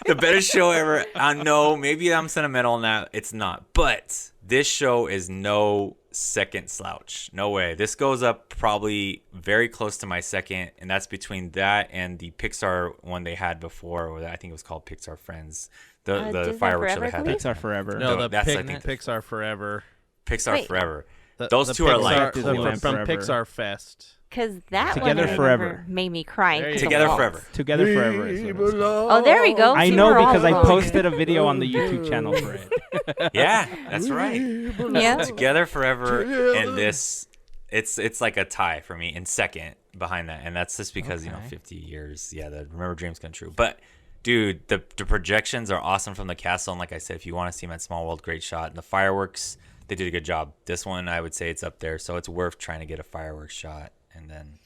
The best show ever. I know, maybe I'm sentimental on that. It's not. But this show is no second slouch. No way. This goes up probably very close to my second, and that's between that and the Pixar one they had before, or I think it was called Pixar Friends. The Disney fireworks show Forever, they had. I believe? Pixar Forever. No, That's, I think, Pixar Forever. Pixar Wait. Forever. The Those two are like Pixar- cool. from Forever. Pixar Fest. Because that Together one I Forever. remember made me cry. There you 'cause go. of Together waltz. Forever. Together Forever is what it was called. Oh, there we go. I See, know we're all because I wrong. posted a video on the YouTube channel for it. Yeah, that's right. Yeah. Together Forever and this, it's like a tie for me in second behind that, and that's just because Okay. 50 years. Yeah, the Remember Dreams Come True. But dude, the projections are awesome from the castle, and like I said, if you want to see them at Small World, great shot. And the fireworks, they did a good job. This one, I would say it's up there, so it's worth trying to get a fireworks shot. And then,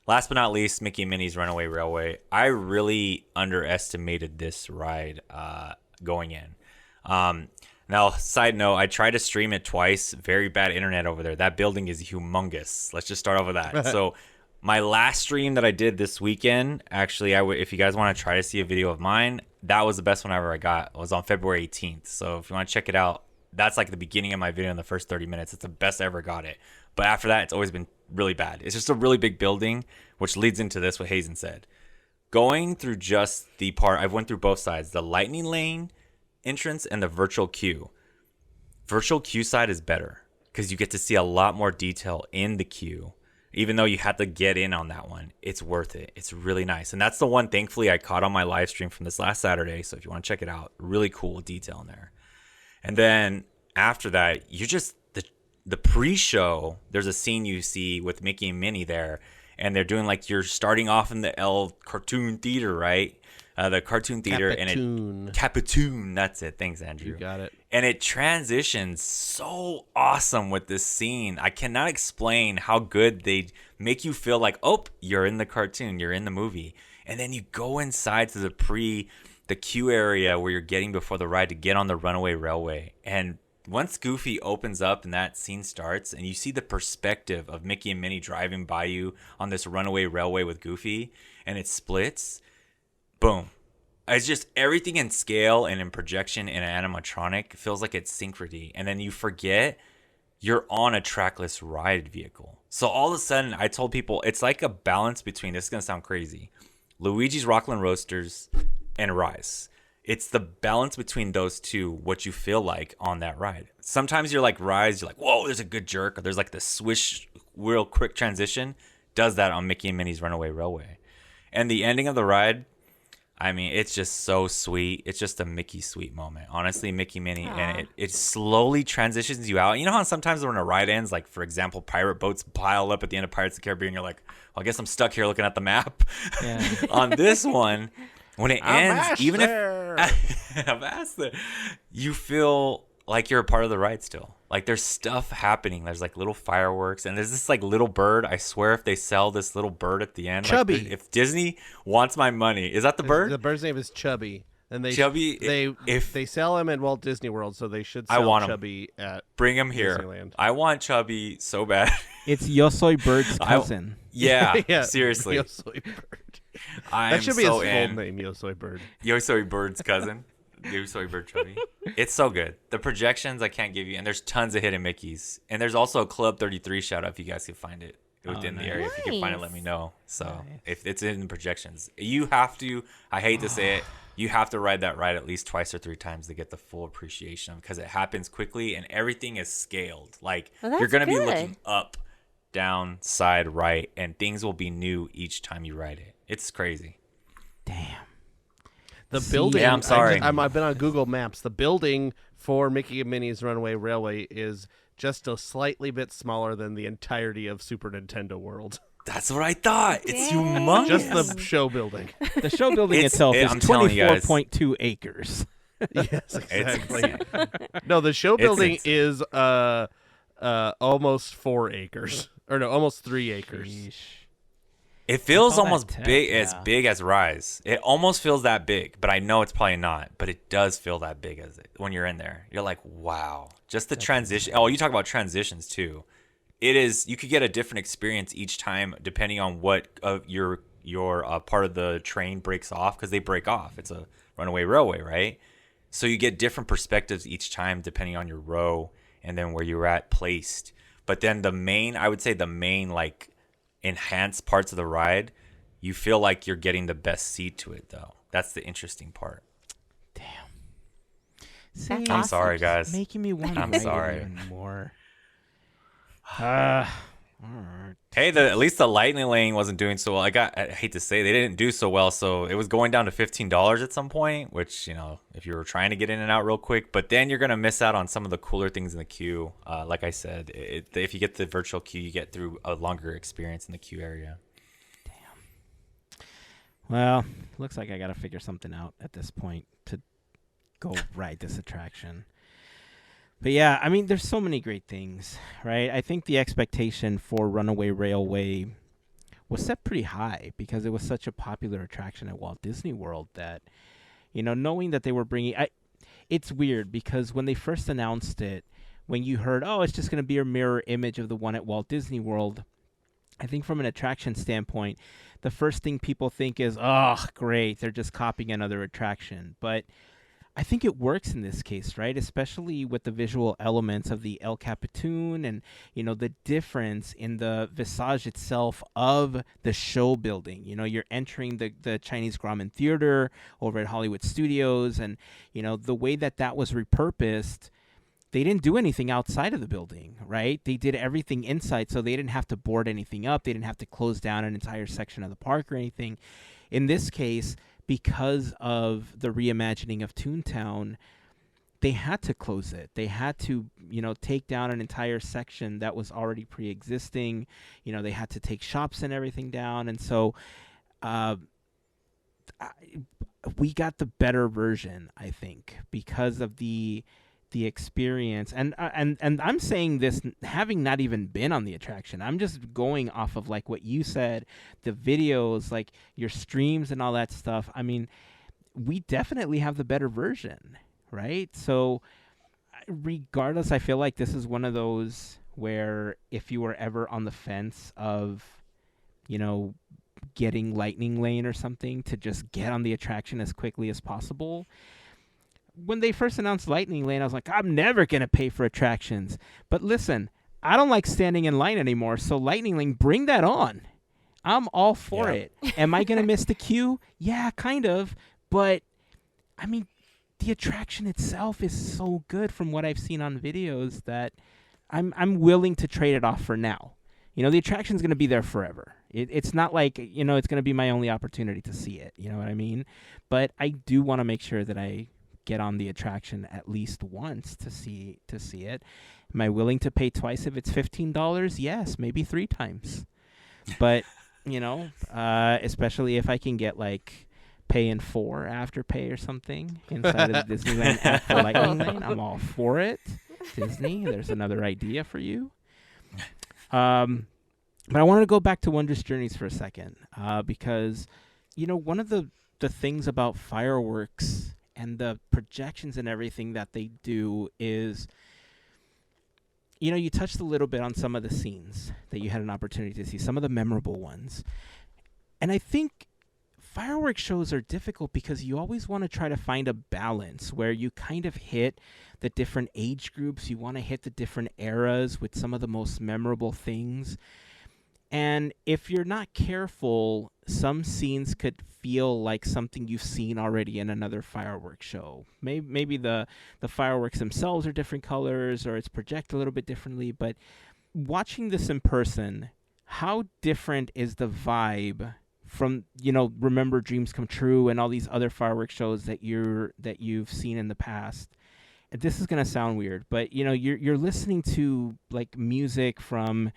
last but not least, Mickey and Minnie's Runaway Railway. I really underestimated this ride going in. Now, side note, I tried to stream it twice. Very bad internet over there. That building is humongous. Let's just start off with that. So, my last stream that I did this weekend, actually, if you guys want to try to see a video of mine, that was the best one ever I got. It was on February 18th. So, if you want to check it out, that's like the beginning of my video in the first 30 minutes. It's the best I ever got it. But after that, it's always been really bad. It's just a really big building, which leads into this, what Hazen said. Going through just the part, I've went through both sides, the lightning lane entrance and the virtual queue. Virtual queue side is better because you get to see a lot more detail in the queue. Even though you had to get in on that one, it's worth it. It's really nice. And that's the one, thankfully, I caught on my live stream from this last Saturday. So if you want to check it out, really cool detail in there. And then after that, you just, the pre-show, there's a scene you see with Mickey and Minnie there. And they're doing like, you're starting off in the L Cartoon Theater, right? The Cartoon Theater. Capitoon. That's it. Thanks, Andrew. You got it. And it transitions so awesome with this scene. I cannot explain how good they make you feel like, oh, you're in the cartoon, you're in the movie. And then you go inside to the queue area where you're getting before the ride to get on the Runaway Railway. And once Goofy opens up and that scene starts and you see the perspective of Mickey and Minnie driving by you on this Runaway Railway with Goofy and it splits, boom. It's just everything in scale and in projection and animatronic feels like it's synchrony. And then you forget you're on a trackless ride vehicle. So all of a sudden, I told people it's like a balance between, this is going to sound crazy, Luigi's Rockland Roasters and Rise. It's the balance between those two, what you feel like on that ride. Sometimes you're like Rise, you're like, whoa, there's a good jerk. Or there's like the swish, real quick transition. Does that on Mickey and Minnie's Runaway Railway. And the ending of the ride, I mean, it's just so sweet. It's just a Mickey sweet moment. Honestly, Mickey, Minnie, and it slowly transitions you out. You know how sometimes when a ride ends, like, for example, pirate boats pile up at the end of Pirates of the Caribbean, you're like, well, I guess I'm stuck here looking at the map. Yeah. On this one, when it ends, even there. if I'm asked there, you feel like you're a part of the ride still. Like there's stuff happening. There's like little fireworks, and there's this like little bird. I swear, if they sell this little bird at the end, Chubby. Like, if Disney wants my money, is that the bird? The bird's name is Chubby, and Chubby. If they sell him at Walt Disney World, so they should sell want him. Chubby at Bring him here. Disneyland. I want Chubby so bad. It's Yosoi Bird's cousin. Yeah, seriously. Yosoi Bird. I'm That should be so his in. full name, Yosoi Bird. Yosoi Bird's cousin. Yosoi Bird Chubby. It's so good. The projections I can't give you, and there's tons of hidden Mickeys. And there's also a Club 33 shout out if you guys can find it within the area. If you can find it, let me know. So if it's in the projections, you have to, I hate to say it, you have to ride that ride at least twice or three times to get the full appreciation because it happens quickly and everything is scaled. Like Well, that's you're going to be good. looking up, down, side, right, and things will be new each time you ride it. It's crazy. Damn. The building. Yeah, I'm sorry. I've been on Google Maps. The building for Mickey and Minnie's Runaway Railway is just a slightly bit smaller than the entirety of Super Nintendo World. That's what I thought. It's Dang. humongous. Just the show building. The show building itself is I'm telling you guys. 24.2 acres. Yes, It's exactly. insane. No, the show It's building insane. is almost 4 acres. Or no, almost 3 acres. It feels all that almost tech, big as Rise. It almost feels that big, but I know it's probably not. But it does feel that big as it when you're in there. You're like, wow, just the transition. Oh, you talk about transitions too. It is. You could get a different experience each time depending on what your part of the train breaks off because they break off. It's a runaway railway, right? So you get different perspectives each time depending on your row and then where you're at placed. But then I would say the main like enhanced parts of the ride, you feel like you're getting the best seat to it though. That's the interesting part. Damn. That's I'm awesome. sorry, guys. Making me want to I'm ride sorry. it even more. Alright. Hey, at least the lightning lane wasn't doing so well. I hate to say they didn't do so well, so it was going down to $15 at some point, which, you know, if you were trying to get in and out real quick, but then you're going to miss out on some of the cooler things in the queue. Like I said, if you get the virtual queue, you get through a longer experience in the queue area. Well, looks like I got to figure something out at this point to go ride this attraction. But yeah, I mean, there's so many great things, right? I think the expectation for Runaway Railway was set pretty high because it was such a popular attraction at Walt Disney World that, you know, knowing that they were bringing... it's weird because when they first announced it, when you heard, oh, it's just going to be a mirror image of the one at Walt Disney World, I think from an attraction standpoint, the first thing people think is, oh, great, they're just copying another attraction. But I think it works in this case, right? Especially with the visual elements of the El Capitan and, you know, the difference in the visage itself of the show building. You know, you're entering the Chinese Grauman Theater over at Hollywood Studios, and, you know, the way that was repurposed, they didn't do anything outside of the building, right? They did everything inside, so they didn't have to board anything up. They didn't have to close down an entire section of the park or anything. In this case, because of the reimagining of Toontown, they had to close it. They had to, you know, take down an entire section that was already pre-existing. You know, they had to take shops and everything down. And so we got the better version, I think, because of the experience. And I'm saying this having not even been on the attraction. I'm just going off of like what you said, the videos, like your streams and all that stuff. I mean, we definitely have the better version, right? So regardless, I feel like this is one of those where if you were ever on the fence of, you know, getting Lightning Lane or something to just get on the attraction as quickly as possible, when they first announced Lightning Lane, I was like, I'm never going to pay for attractions. But listen, I don't like standing in line anymore, so Lightning Lane, bring that on. I'm all for it. Am I going to miss the queue? Yeah, kind of. But, I mean, the attraction itself is so good from what I've seen on videos that I'm willing to trade it off for now. You know, the attraction's going to be there forever. It's not like, you know, it's going to be my only opportunity to see it. You know what I mean? But I do want to make sure that I get on the attraction at least once to see it. Am I willing to pay twice if it's $15? Yes, maybe 3 times. But, you know, especially if I can get like pay in 4 Afterpay or something inside of the Disneyland app for Lightning Lane, I'm all for it. Disney, there's another idea for you. But I wanted to go back to Wondrous Journeys for a second because, you know, one of the things about fireworks and the projections and everything that they do is, you know, you touched a little bit on some of the scenes that you had an opportunity to see, some of the memorable ones. And I think fireworks shows are difficult because you always want to try to find a balance where you kind of hit the different age groups. You want to hit the different eras with some of the most memorable things. And if you're not careful, some scenes could feel like something you've seen already in another fireworks show. Maybe the fireworks themselves are different colors or it's projected a little bit differently. But watching this in person, how different is the vibe from, you know, Remember Dreams Come True and all these other fireworks shows that you've seen in the past? This is gonna sound weird, but you know, you're listening to like music from,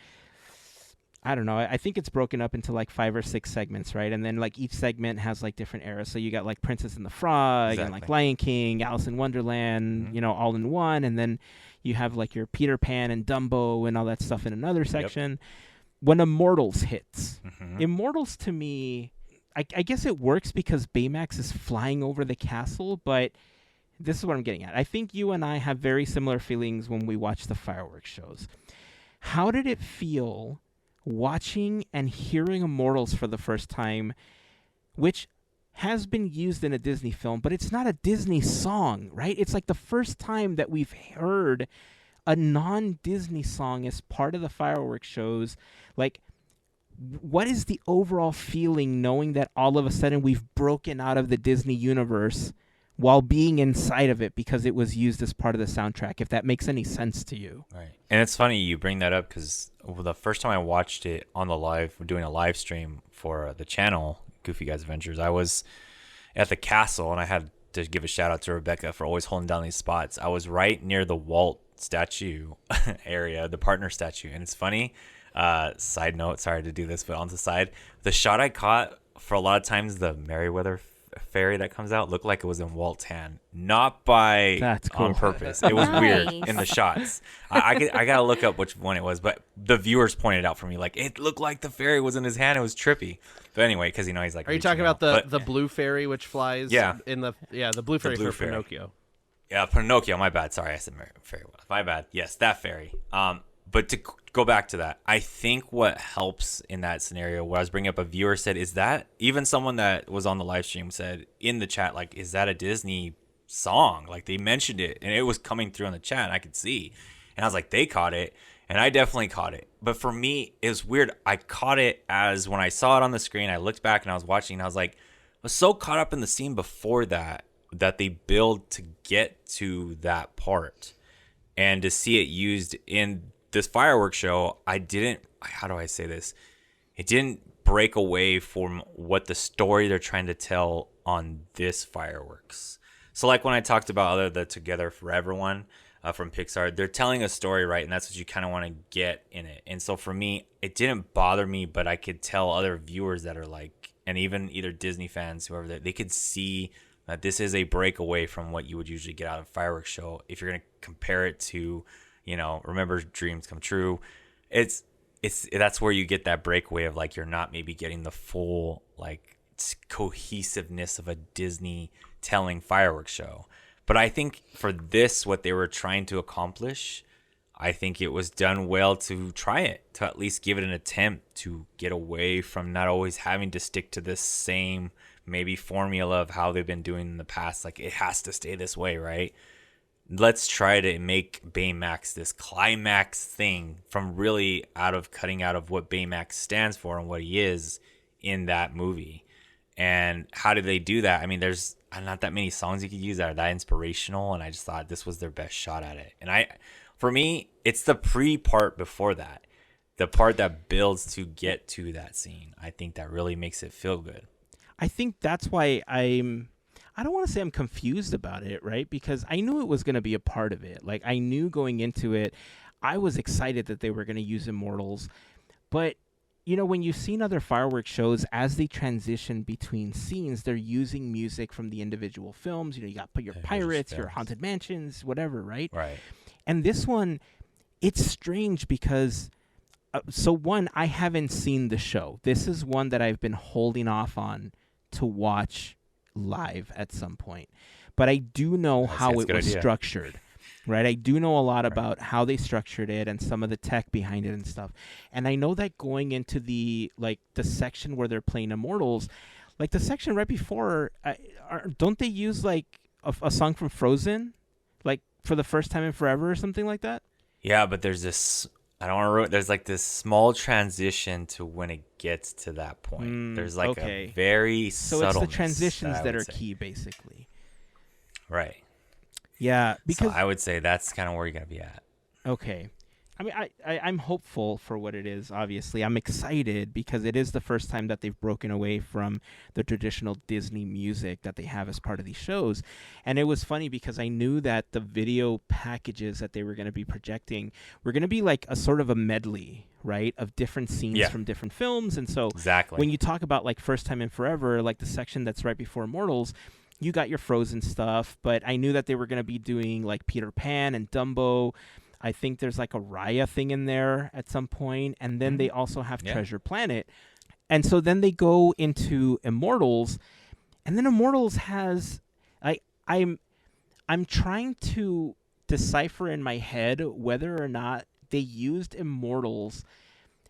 I don't know, I think it's broken up into like 5 or 6 segments, right? And then like each segment has like different eras. So you got like Princess and the Frog and like Lion King, Alice in Wonderland, you know, all in one. And then you have like your Peter Pan and Dumbo and all that stuff in another section. Yep. When Immortals hits, Immortals to me, I guess it works because Baymax is flying over the castle, but this is what I'm getting at. I think you and I have very similar feelings when we watch the fireworks shows. How did it feel watching and hearing Immortals for the first time, which has been used in a Disney film, but it's not a Disney song, right? It's like the first time that we've heard a non-Disney song as part of the fireworks shows, like, what is the overall feeling knowing that all of a sudden we've broken out of the Disney universe while being inside of it because it was used as part of the soundtrack, if that makes any sense to you? Right. And it's funny you bring that up because the first time I watched it on the live, we're doing a live stream for the channel, Goofy Guys Adventures, I was at the castle, and I had to give a shout out to Rebecca for always holding down these spots. I was right near the Walt statue area, the partner statue. And it's funny, side note, sorry to do this, but on the side, the shot I caught for a lot of times, the Merryweather fairy that comes out looked like it was in Walt's hand, not by That's cool. on purpose. It was weird in the shots. I gotta look up which one it was, but the viewers pointed out for me, like, it looked like the fairy was in his hand. It was trippy. But anyway, because he's like, are you talking about the blue fairy which flies? Yeah. The blue fairy blue for fairy. Pinocchio. Yeah, Pinocchio. My bad. Sorry, I said fairy. My bad. Yes, that fairy. But to go back to that, I think what helps in that scenario, what I was bringing up, a viewer said, is that even someone that was on the live stream said in the chat, like, is that a Disney song? Like, they mentioned it, and it was coming through on the chat, and I could see. And I was like, they caught it, and I definitely caught it. But for me, it was weird. I caught it as when I saw it on the screen, I looked back, and I was watching, and I was like, I was so caught up in the scene before that they build to get to that part. And to see it used in this fireworks show, how do I say this? It didn't break away from what the story they're trying to tell on this fireworks. So like when I talked about the Together Forever one from Pixar, they're telling a story, right? And that's what you kind of want to get in it. And so for me, it didn't bother me, but I could tell other viewers that are like, and even either Disney fans, whoever, they could see that this is a breakaway from what you would usually get out of a fireworks show. If you're going to compare it to, Remember Dreams Come True, that's where you get that breakaway of, like, you're not maybe getting the full, like, cohesiveness of a Disney telling fireworks show. But I think for this, what they were trying to accomplish, I think it was done well to try it, to at least give it an attempt to get away from not always having to stick to this same maybe formula of how they've been doing in the past. Like, it has to stay this way, right? Let's try to make Baymax this climax thing from really cutting out of what Baymax stands for and what he is in that movie. And how did they do that? I mean, there's not that many songs you could use that are that inspirational, and I just thought this was their best shot at it. And for me, it's the part before that, the part that builds to get to that scene. I think that really makes it feel good. I think that's why I don't want to say I'm confused about it, right? Because I knew it was going to be a part of it. Like, I knew going into it, I was excited that they were going to use Immortals. But, when you've seen other fireworks shows, as they transition between scenes, they're using music from the individual films. You got your Pirates, your Haunted Mansions, whatever, right? Right. And this one, it's strange because, one, I haven't seen the show. This is one that I've been holding off on to watch live at some point, but I do know how it was structured, right? I do know a lot about how they structured it and some of the tech behind it and stuff. And I know that going into the section where they're playing Immortals, like the section right before, don't they use like a song from Frozen, like for the first time in forever or something like that? Yeah, but there's this. I don't want to ruin. There's like this small transition to when it gets to that point. There's like a very so it's the transitions that are key, basically. Right. Yeah, because so I would say that's kind of where you're gonna be at. Okay. I mean, I'm hopeful for what it is, obviously. I'm excited because it is the first time that they've broken away from the traditional Disney music that they have as part of these shows. And it was funny because I knew that the video packages that they were going to be projecting were going to be like a sort of a medley, right, of different scenes from different films. And so when you talk about like First Time in Forever, like the section that's right before Immortals, you got your Frozen stuff, but I knew that they were going to be doing like Peter Pan and Dumbo. I think there's like a Raya thing in there at some point, and then they also have Treasure Planet. And so then they go into Immortals, and then Immortals has I'm trying to decipher in my head whether or not they used Immortals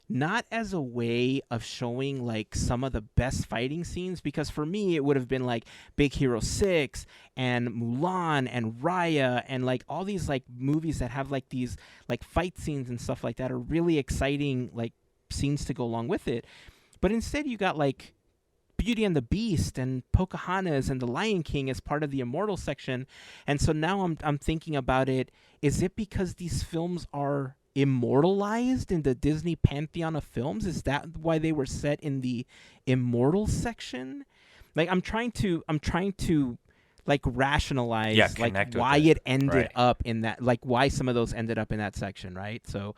not as a way of showing like some of the best fighting scenes, because for me it would have been like Big Hero 6 and Mulan and Raya and like all these like movies that have like these like fight scenes and stuff like that are really exciting like scenes to go along with it. But instead you got like Beauty and the Beast and Pocahontas and The Lion King as part of the Immortals section. And so now I'm thinking about it. Is it because these films are immortalized in the Disney pantheon of films? Is that why they were set in the Immortals section? Like I'm trying to like rationalize like why it ended up in that, like why some of those ended up in that section, right? So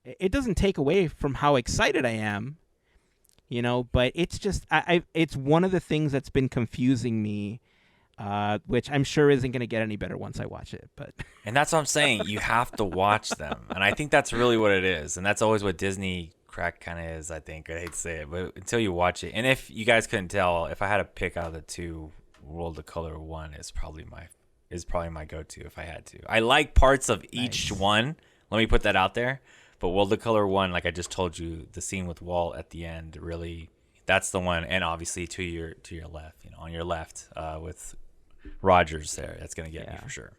it doesn't take away from how excited I am, you know, but it's just it's one of the things that's been confusing me, which I'm sure isn't going to get any better once I watch it. But and that's what I'm saying. You have to watch them, and I think that's really what it is, and that's always what Disney crack kind of is. I think I hate to say it, but until you watch it, and if you guys couldn't tell, if I had to pick out of the two, World of Color 1 is probably my go-to if I had to. I like parts of each one. Let me put that out there. But World of Color 1, like I just told you, the scene with Walt at the end, really, that's the one. And obviously to your left, you know, on your left, with Rogers there, that's gonna get me for sure.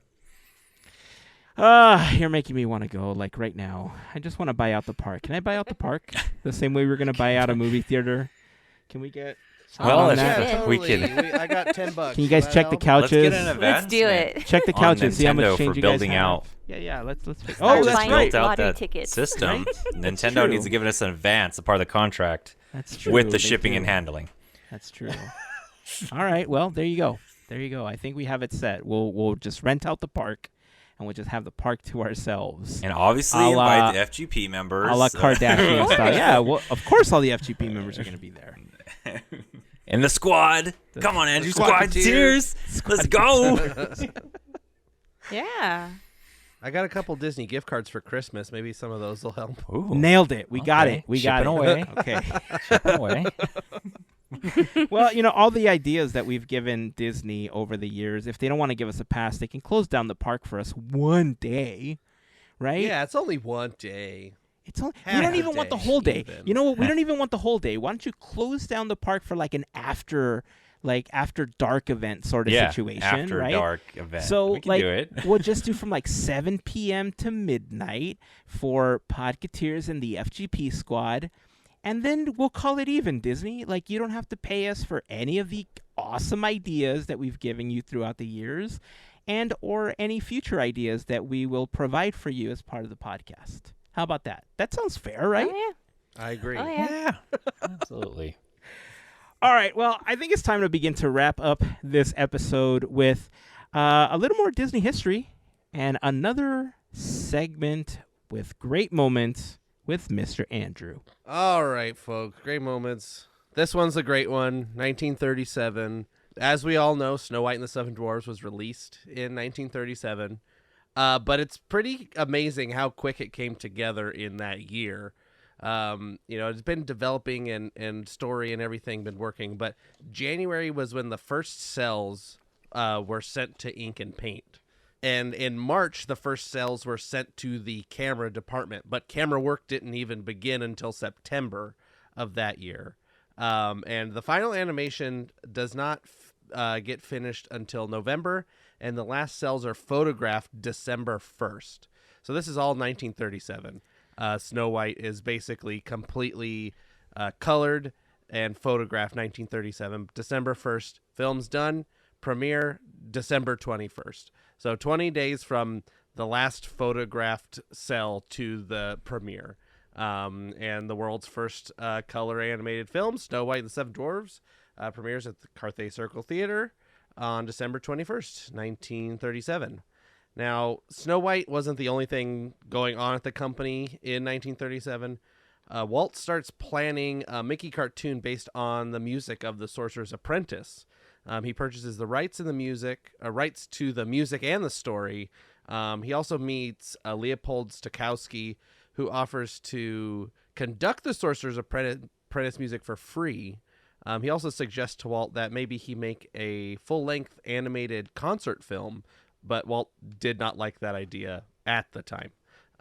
You're making me want to go like right now. I just want to buy out the park. Can I buy out the park the same way we're gonna buy out a movie theater? Can we get? Well, totally. we can. I got $10. Can you guys check the couches? Let's get an Let's do it. Check the couches. See how much Nintendo change for you guys building have. out. Yeah. Let's. Start That's buying right. Built out lottery that tickets. system. Right? Nintendo true. needs to give us an advance, a part of the contract, That's true. with the They shipping do. and handling. That's true. All right. Well, there you go. I think we have it set. We'll just rent out the park, and we'll just have the park to ourselves. And obviously A la- invite the FGP members. A la Kardashian style. Yeah. Well, of course, all the FGP members are going to be there. And the squad. Come on, Andrew. Podketeers. Squad-keteers. Let's go. Yeah. I got a couple Disney gift cards for Christmas. Maybe some of those will help. Ooh. Nailed it. We got Okay. it. We got it. Shipping away. Okay. Shipping away. Well, you know, all the ideas that we've given Disney over the years, if they don't want to give us a pass, they can close down the park for us one day, right? Yeah, it's only one day. It's only, we Half don't a even want the day, whole day. even. You know what? We don't even want the whole day. Why don't you close down the park for like an after dark event sort of situation, after right? dark event. So we can like do it. we'll just do from like 7 p.m. to midnight for Podketeers and the FGP Squad. And then we'll call it even, Disney. Like, you don't have to pay us for any of the awesome ideas that we've given you throughout the years, and or any future ideas that we will provide for you as part of the podcast. How about that? That sounds fair, right? Oh, I agree. yeah. Oh, yeah. Absolutely. All right. Well, I think it's time to begin to wrap up this episode with a little more Disney history and another segment with great moments with Mr. Andrew. All right, folks. Great moments. This one's a great one. 1937. As we all know, Snow White and the Seven Dwarfs was released in 1937. But it's pretty amazing how quick it came together in that year. You know, it's been developing and story and everything been working. But January was when the first cells were sent to ink and paint. And in March, the first cells were sent to the camera department, but camera work didn't even begin until September of that year. And the final animation does not get finished until November, and the last cells are photographed December 1st. So this is all 1937. Snow White is basically completely colored and photographed 1937. December 1st, film's done. Premiere December 21st. So 20 days from the last photographed cell to the premiere. And the world's first color animated film, Snow White and the Seven Dwarfs, premieres at the Carthay Circle Theater on December 21st, 1937. Now, Snow White wasn't the only thing going on at the company in 1937. Walt starts planning a Mickey cartoon based on the music of The Sorcerer's Apprentice. He purchases the rights to the music and the story. He also meets Leopold Stokowski, who offers to conduct the Sorcerer's Apprentice music for free. He also suggests to Walt that maybe he make a full-length animated concert film, but Walt did not like that idea at the time.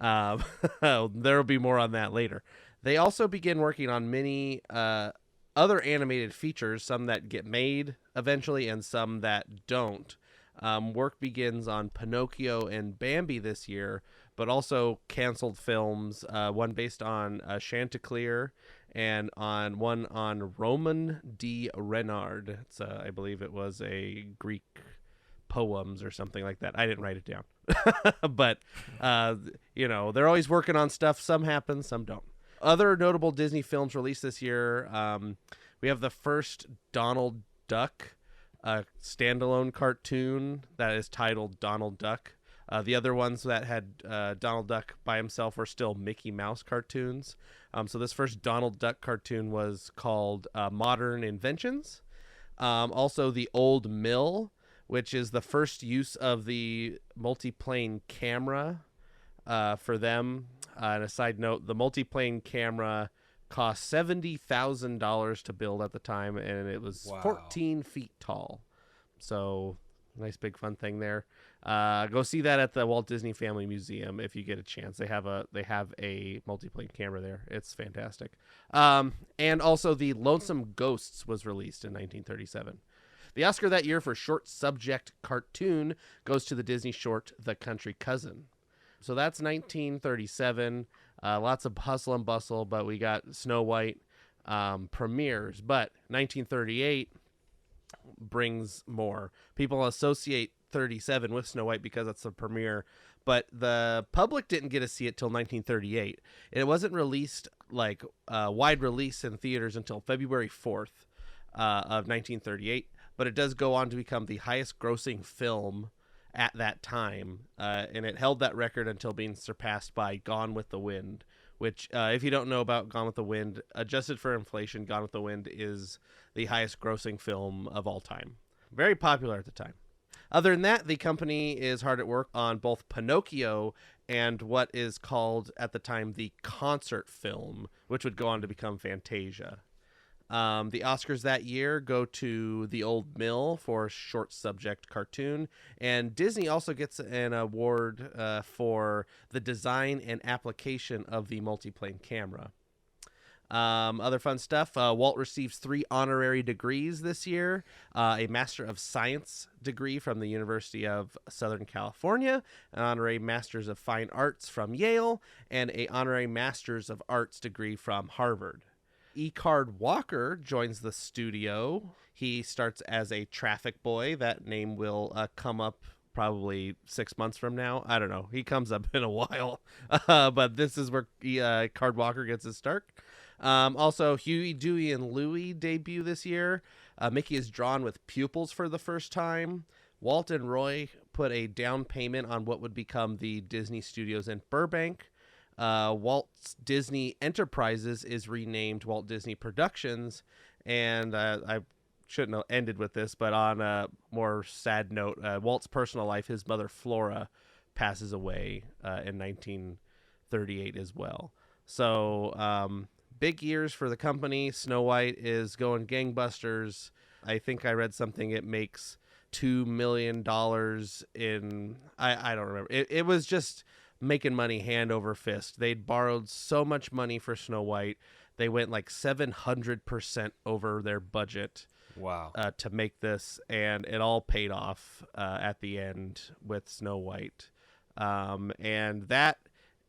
There will be more on that later. They also begin working on many other animated features, some that get made eventually and some that don't. Work begins on Pinocchio and Bambi this year, but also canceled films, one based on Chanticleer and one on Roman de Renard. It's, I believe it was a Greek poems or something like that. I didn't write it down. But, they're always working on stuff. Some happen, some don't. Other notable Disney films released this year, we have the first Donald Duck standalone cartoon that is titled Donald Duck. The other ones that had Donald Duck by himself were still Mickey Mouse cartoons. So this first Donald Duck cartoon was called Modern Inventions. Also, The Old Mill, which is the first use of the multiplane camera for them. And a side note, the multiplane camera cost $70,000 to build at the time, and it was 14 feet tall. So, nice big fun thing there. Go see that at the Walt Disney Family Museum if you get a chance. They have a multiplane camera there. It's fantastic. And also, The Lonesome Ghosts was released in 1937. The Oscar that year for short subject cartoon goes to the Disney short The Country Cousin. So that's 1937. Lots of hustle and bustle, but we got Snow White premieres. But 1938 brings more. People associate 37 with Snow White because it's the premiere, but the public didn't get to see it till 1938. It wasn't released like wide release in theaters until February 4th of 1938, but it does go on to become the highest grossing film at that time, and it held that record until being surpassed by Gone with the Wind, which, if you don't know about Gone with the Wind, adjusted for inflation, Gone with the Wind is the highest grossing film of all time. Very popular at the time. Other than that, the company is hard at work on both Pinocchio and what is called at the time the concert film, which would go on to become Fantasia. The Oscars that year go to The Old Mill for short subject cartoon, and Disney also gets an award for the design and application of the multiplane camera. Other fun stuff, Walt receives 3 honorary degrees this year, a Master of Science degree from the University of Southern California, an honorary Masters of Fine Arts from Yale, and a honorary Masters of Arts degree from Harvard. E-Card Walker joins the studio. He starts as a traffic boy. That name will come up probably 6 months from now. I don't know. He comes up in a while. But this is where Card Walker gets his start. Also, Huey, Dewey, and Louie debut this year. Mickey is drawn with pupils for the first time. Walt and Roy put a down payment on what would become the Disney Studios in Burbank. Walt Disney Enterprises is renamed Walt Disney Productions, and I shouldn't have ended with this, but on a more sad note, Walt's personal life, his mother Flora passes away in 1938 as well. So big years for the company. Snow White is going gangbusters. I think I read something, it makes $2 million in, I don't remember. It was just making money hand over fist. They'd borrowed so much money for Snow White. They went like 700% over their budget. Wow. To make this, and it all paid off at the end with Snow White. And that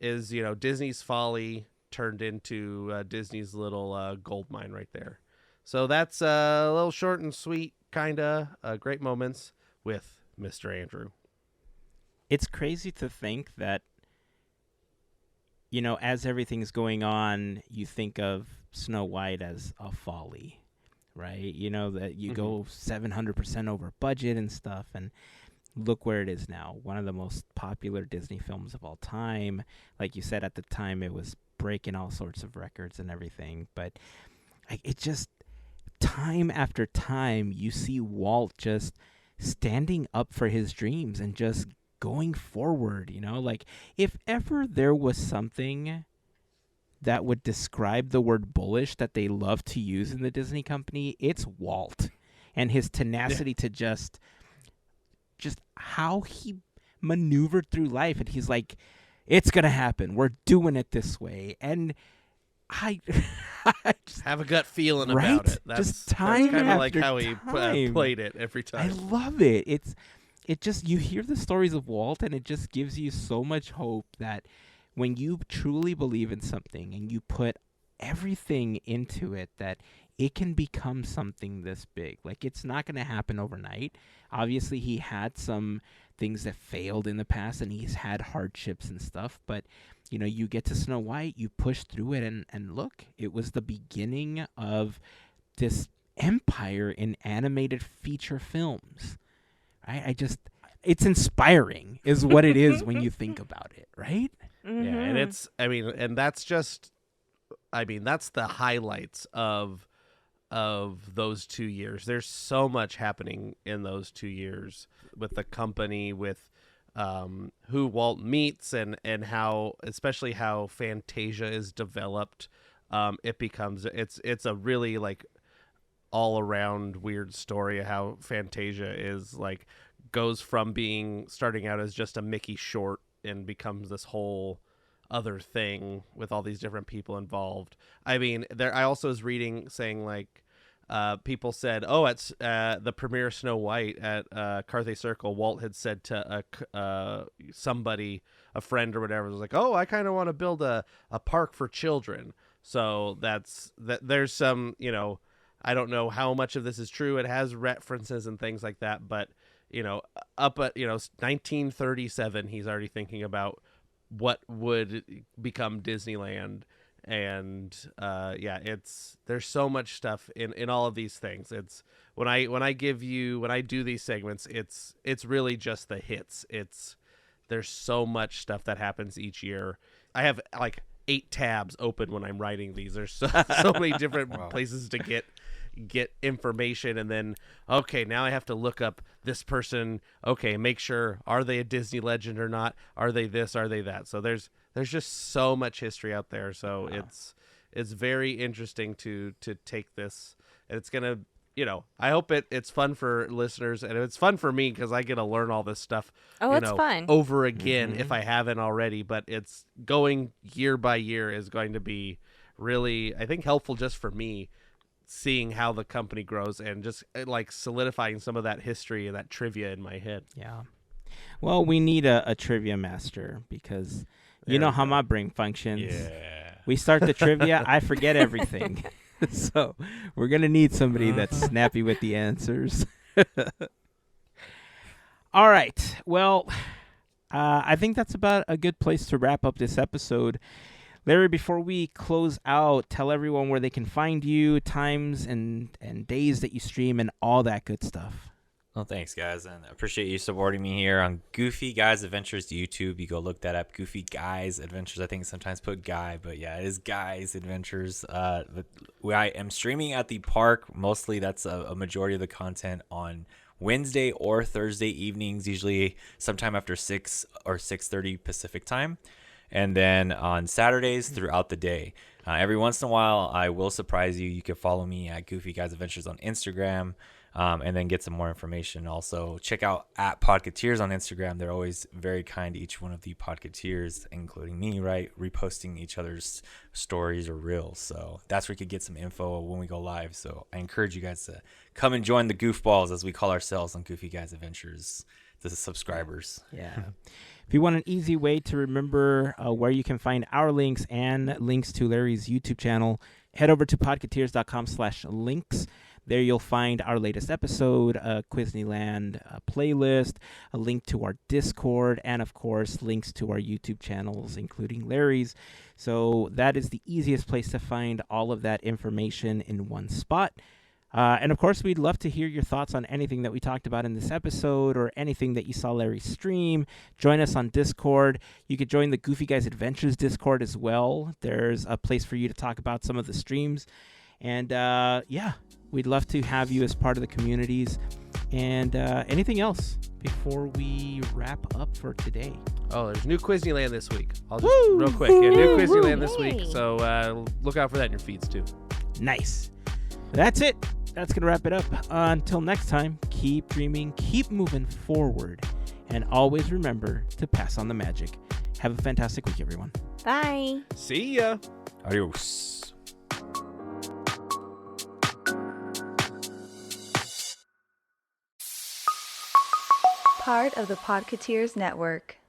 is, Disney's folly turned into Disney's little gold mine right there. So that's a little short and sweet, kind of great moments with Mr. Andrew. It's crazy to think that, as everything's going on, you think of Snow White as a folly, right? That you go 700% over budget and stuff, and look where it is now. One of the most popular Disney films of all time. Like you said, at the time, it was breaking all sorts of records and everything. But it just, time after time, you see Walt just standing up for his dreams and just going forward, like if ever there was something that would describe the word bullish that they love to use in the Disney company, it's Walt and his tenacity to just how he maneuvered through life. And he's like, it's going to happen. We're doing it this way. And I just, Have a gut feeling Right? about it. Just time kind of like after how he time. played it every I time. love it. It just, you hear the stories of Walt, and it just gives you so much hope that when you truly believe in something and you put everything into it, that it can become something this big. Like, it's not going to happen overnight. Obviously, he had some things that failed in the past, and he's had hardships and stuff, but you know, you get to Snow White, you push through it, and look, it was the beginning of this empire in animated feature films. Right? It's inspiring is what it is when you think about it, right? Mm-hmm. Yeah, and it's, and that's just, that's the highlights of those 2 years. There's so much happening in those 2 years with the company, with who Walt meets, and how, especially how Fantasia is developed. It becomes, it's a really like all around weird story of how Fantasia is like, goes from starting out as just a Mickey short and becomes this whole other thing with all these different people involved. I also was reading saying like, people said, at the premiere of Snow White at Carthay Circle, Walt had said to somebody, a friend or whatever, was like, I kind of want to build a park for children. So there's some, I don't know how much of this is true. It has references and things like that, but up at 1937, he's already thinking about what would become Disneyland. And there's so much stuff in all of these things. It's when I do these segments, it's really just the hits. There's so much stuff that happens each year. I have like 8 tabs open when I'm writing these. There's so many different places to get information, and then now I have to look up this person. Make sure, are they a Disney legend or not? Are they this? Are they that? So there's just so much history out there. So it's very interesting to take this, and it's gonna, I hope it's fun for listeners, and it's fun for me because I get to learn all this stuff. It's fun over again if I haven't already. But it's going year by year is going to be really, I think, helpful just for me, seeing how the company grows and just like solidifying some of that history and that trivia in my head. Yeah. Well, we need a trivia master because you know how my brain functions. Yeah. We start the trivia, I forget everything. So we're going to need somebody that's snappy with the answers. All right. Well, I think that's about a good place to wrap up this episode. Larry, before we close out, tell everyone where they can find you, times and days that you stream, and all that good stuff. Well, thanks, guys, and I appreciate you supporting me here on Goofy Guys Adventures YouTube. You go look that up, Goofy Guys Adventures. I think sometimes put Guy, but yeah, it is Guys Adventures. But I am streaming at the park. Mostly that's a majority of the content on Wednesday or Thursday evenings, usually sometime after 6 or 6:30 Pacific time. And then on Saturdays throughout the day. Every once in a while, I will surprise you. You can follow me at Goofy Guys Adventures on Instagram, and then get some more information. Also, check out at Podketeers on Instagram. They're always very kind to each one of the Podketeers, including me, right? Reposting each other's stories or reels. So that's where you could get some info when we go live. So I encourage you guys to come and join the goofballs, as we call ourselves on Goofy Guys Adventures, the subscribers. Yeah. If you want an easy way to remember where you can find our links and links to Larry's YouTube channel, head over to podketeers.com/links. There you'll find our latest episode, a Quizneyland playlist, a link to our Discord, and of course, links to our YouTube channels, including Larry's. So that is the easiest place to find all of that information in one spot. And of course, we'd love to hear your thoughts on anything that we talked about in this episode or anything that you saw Larry stream. Join us on Discord. You could join the Goofy Guys Adventures Discord as well. There's a place for you to talk about some of the streams. And we'd love to have you as part of the communities. And anything else before we wrap up for today? Oh, there's new Quizneyland this week. I'll just real quick. Yeah, new Quizneyland this week. So look out for that in your feeds too. Nice. That's it. That's going to wrap it up. Until next time, keep dreaming, keep moving forward, And always remember to pass on the magic. Have a fantastic week, everyone. Bye. See ya. Adios. Part of the Podketeers Network.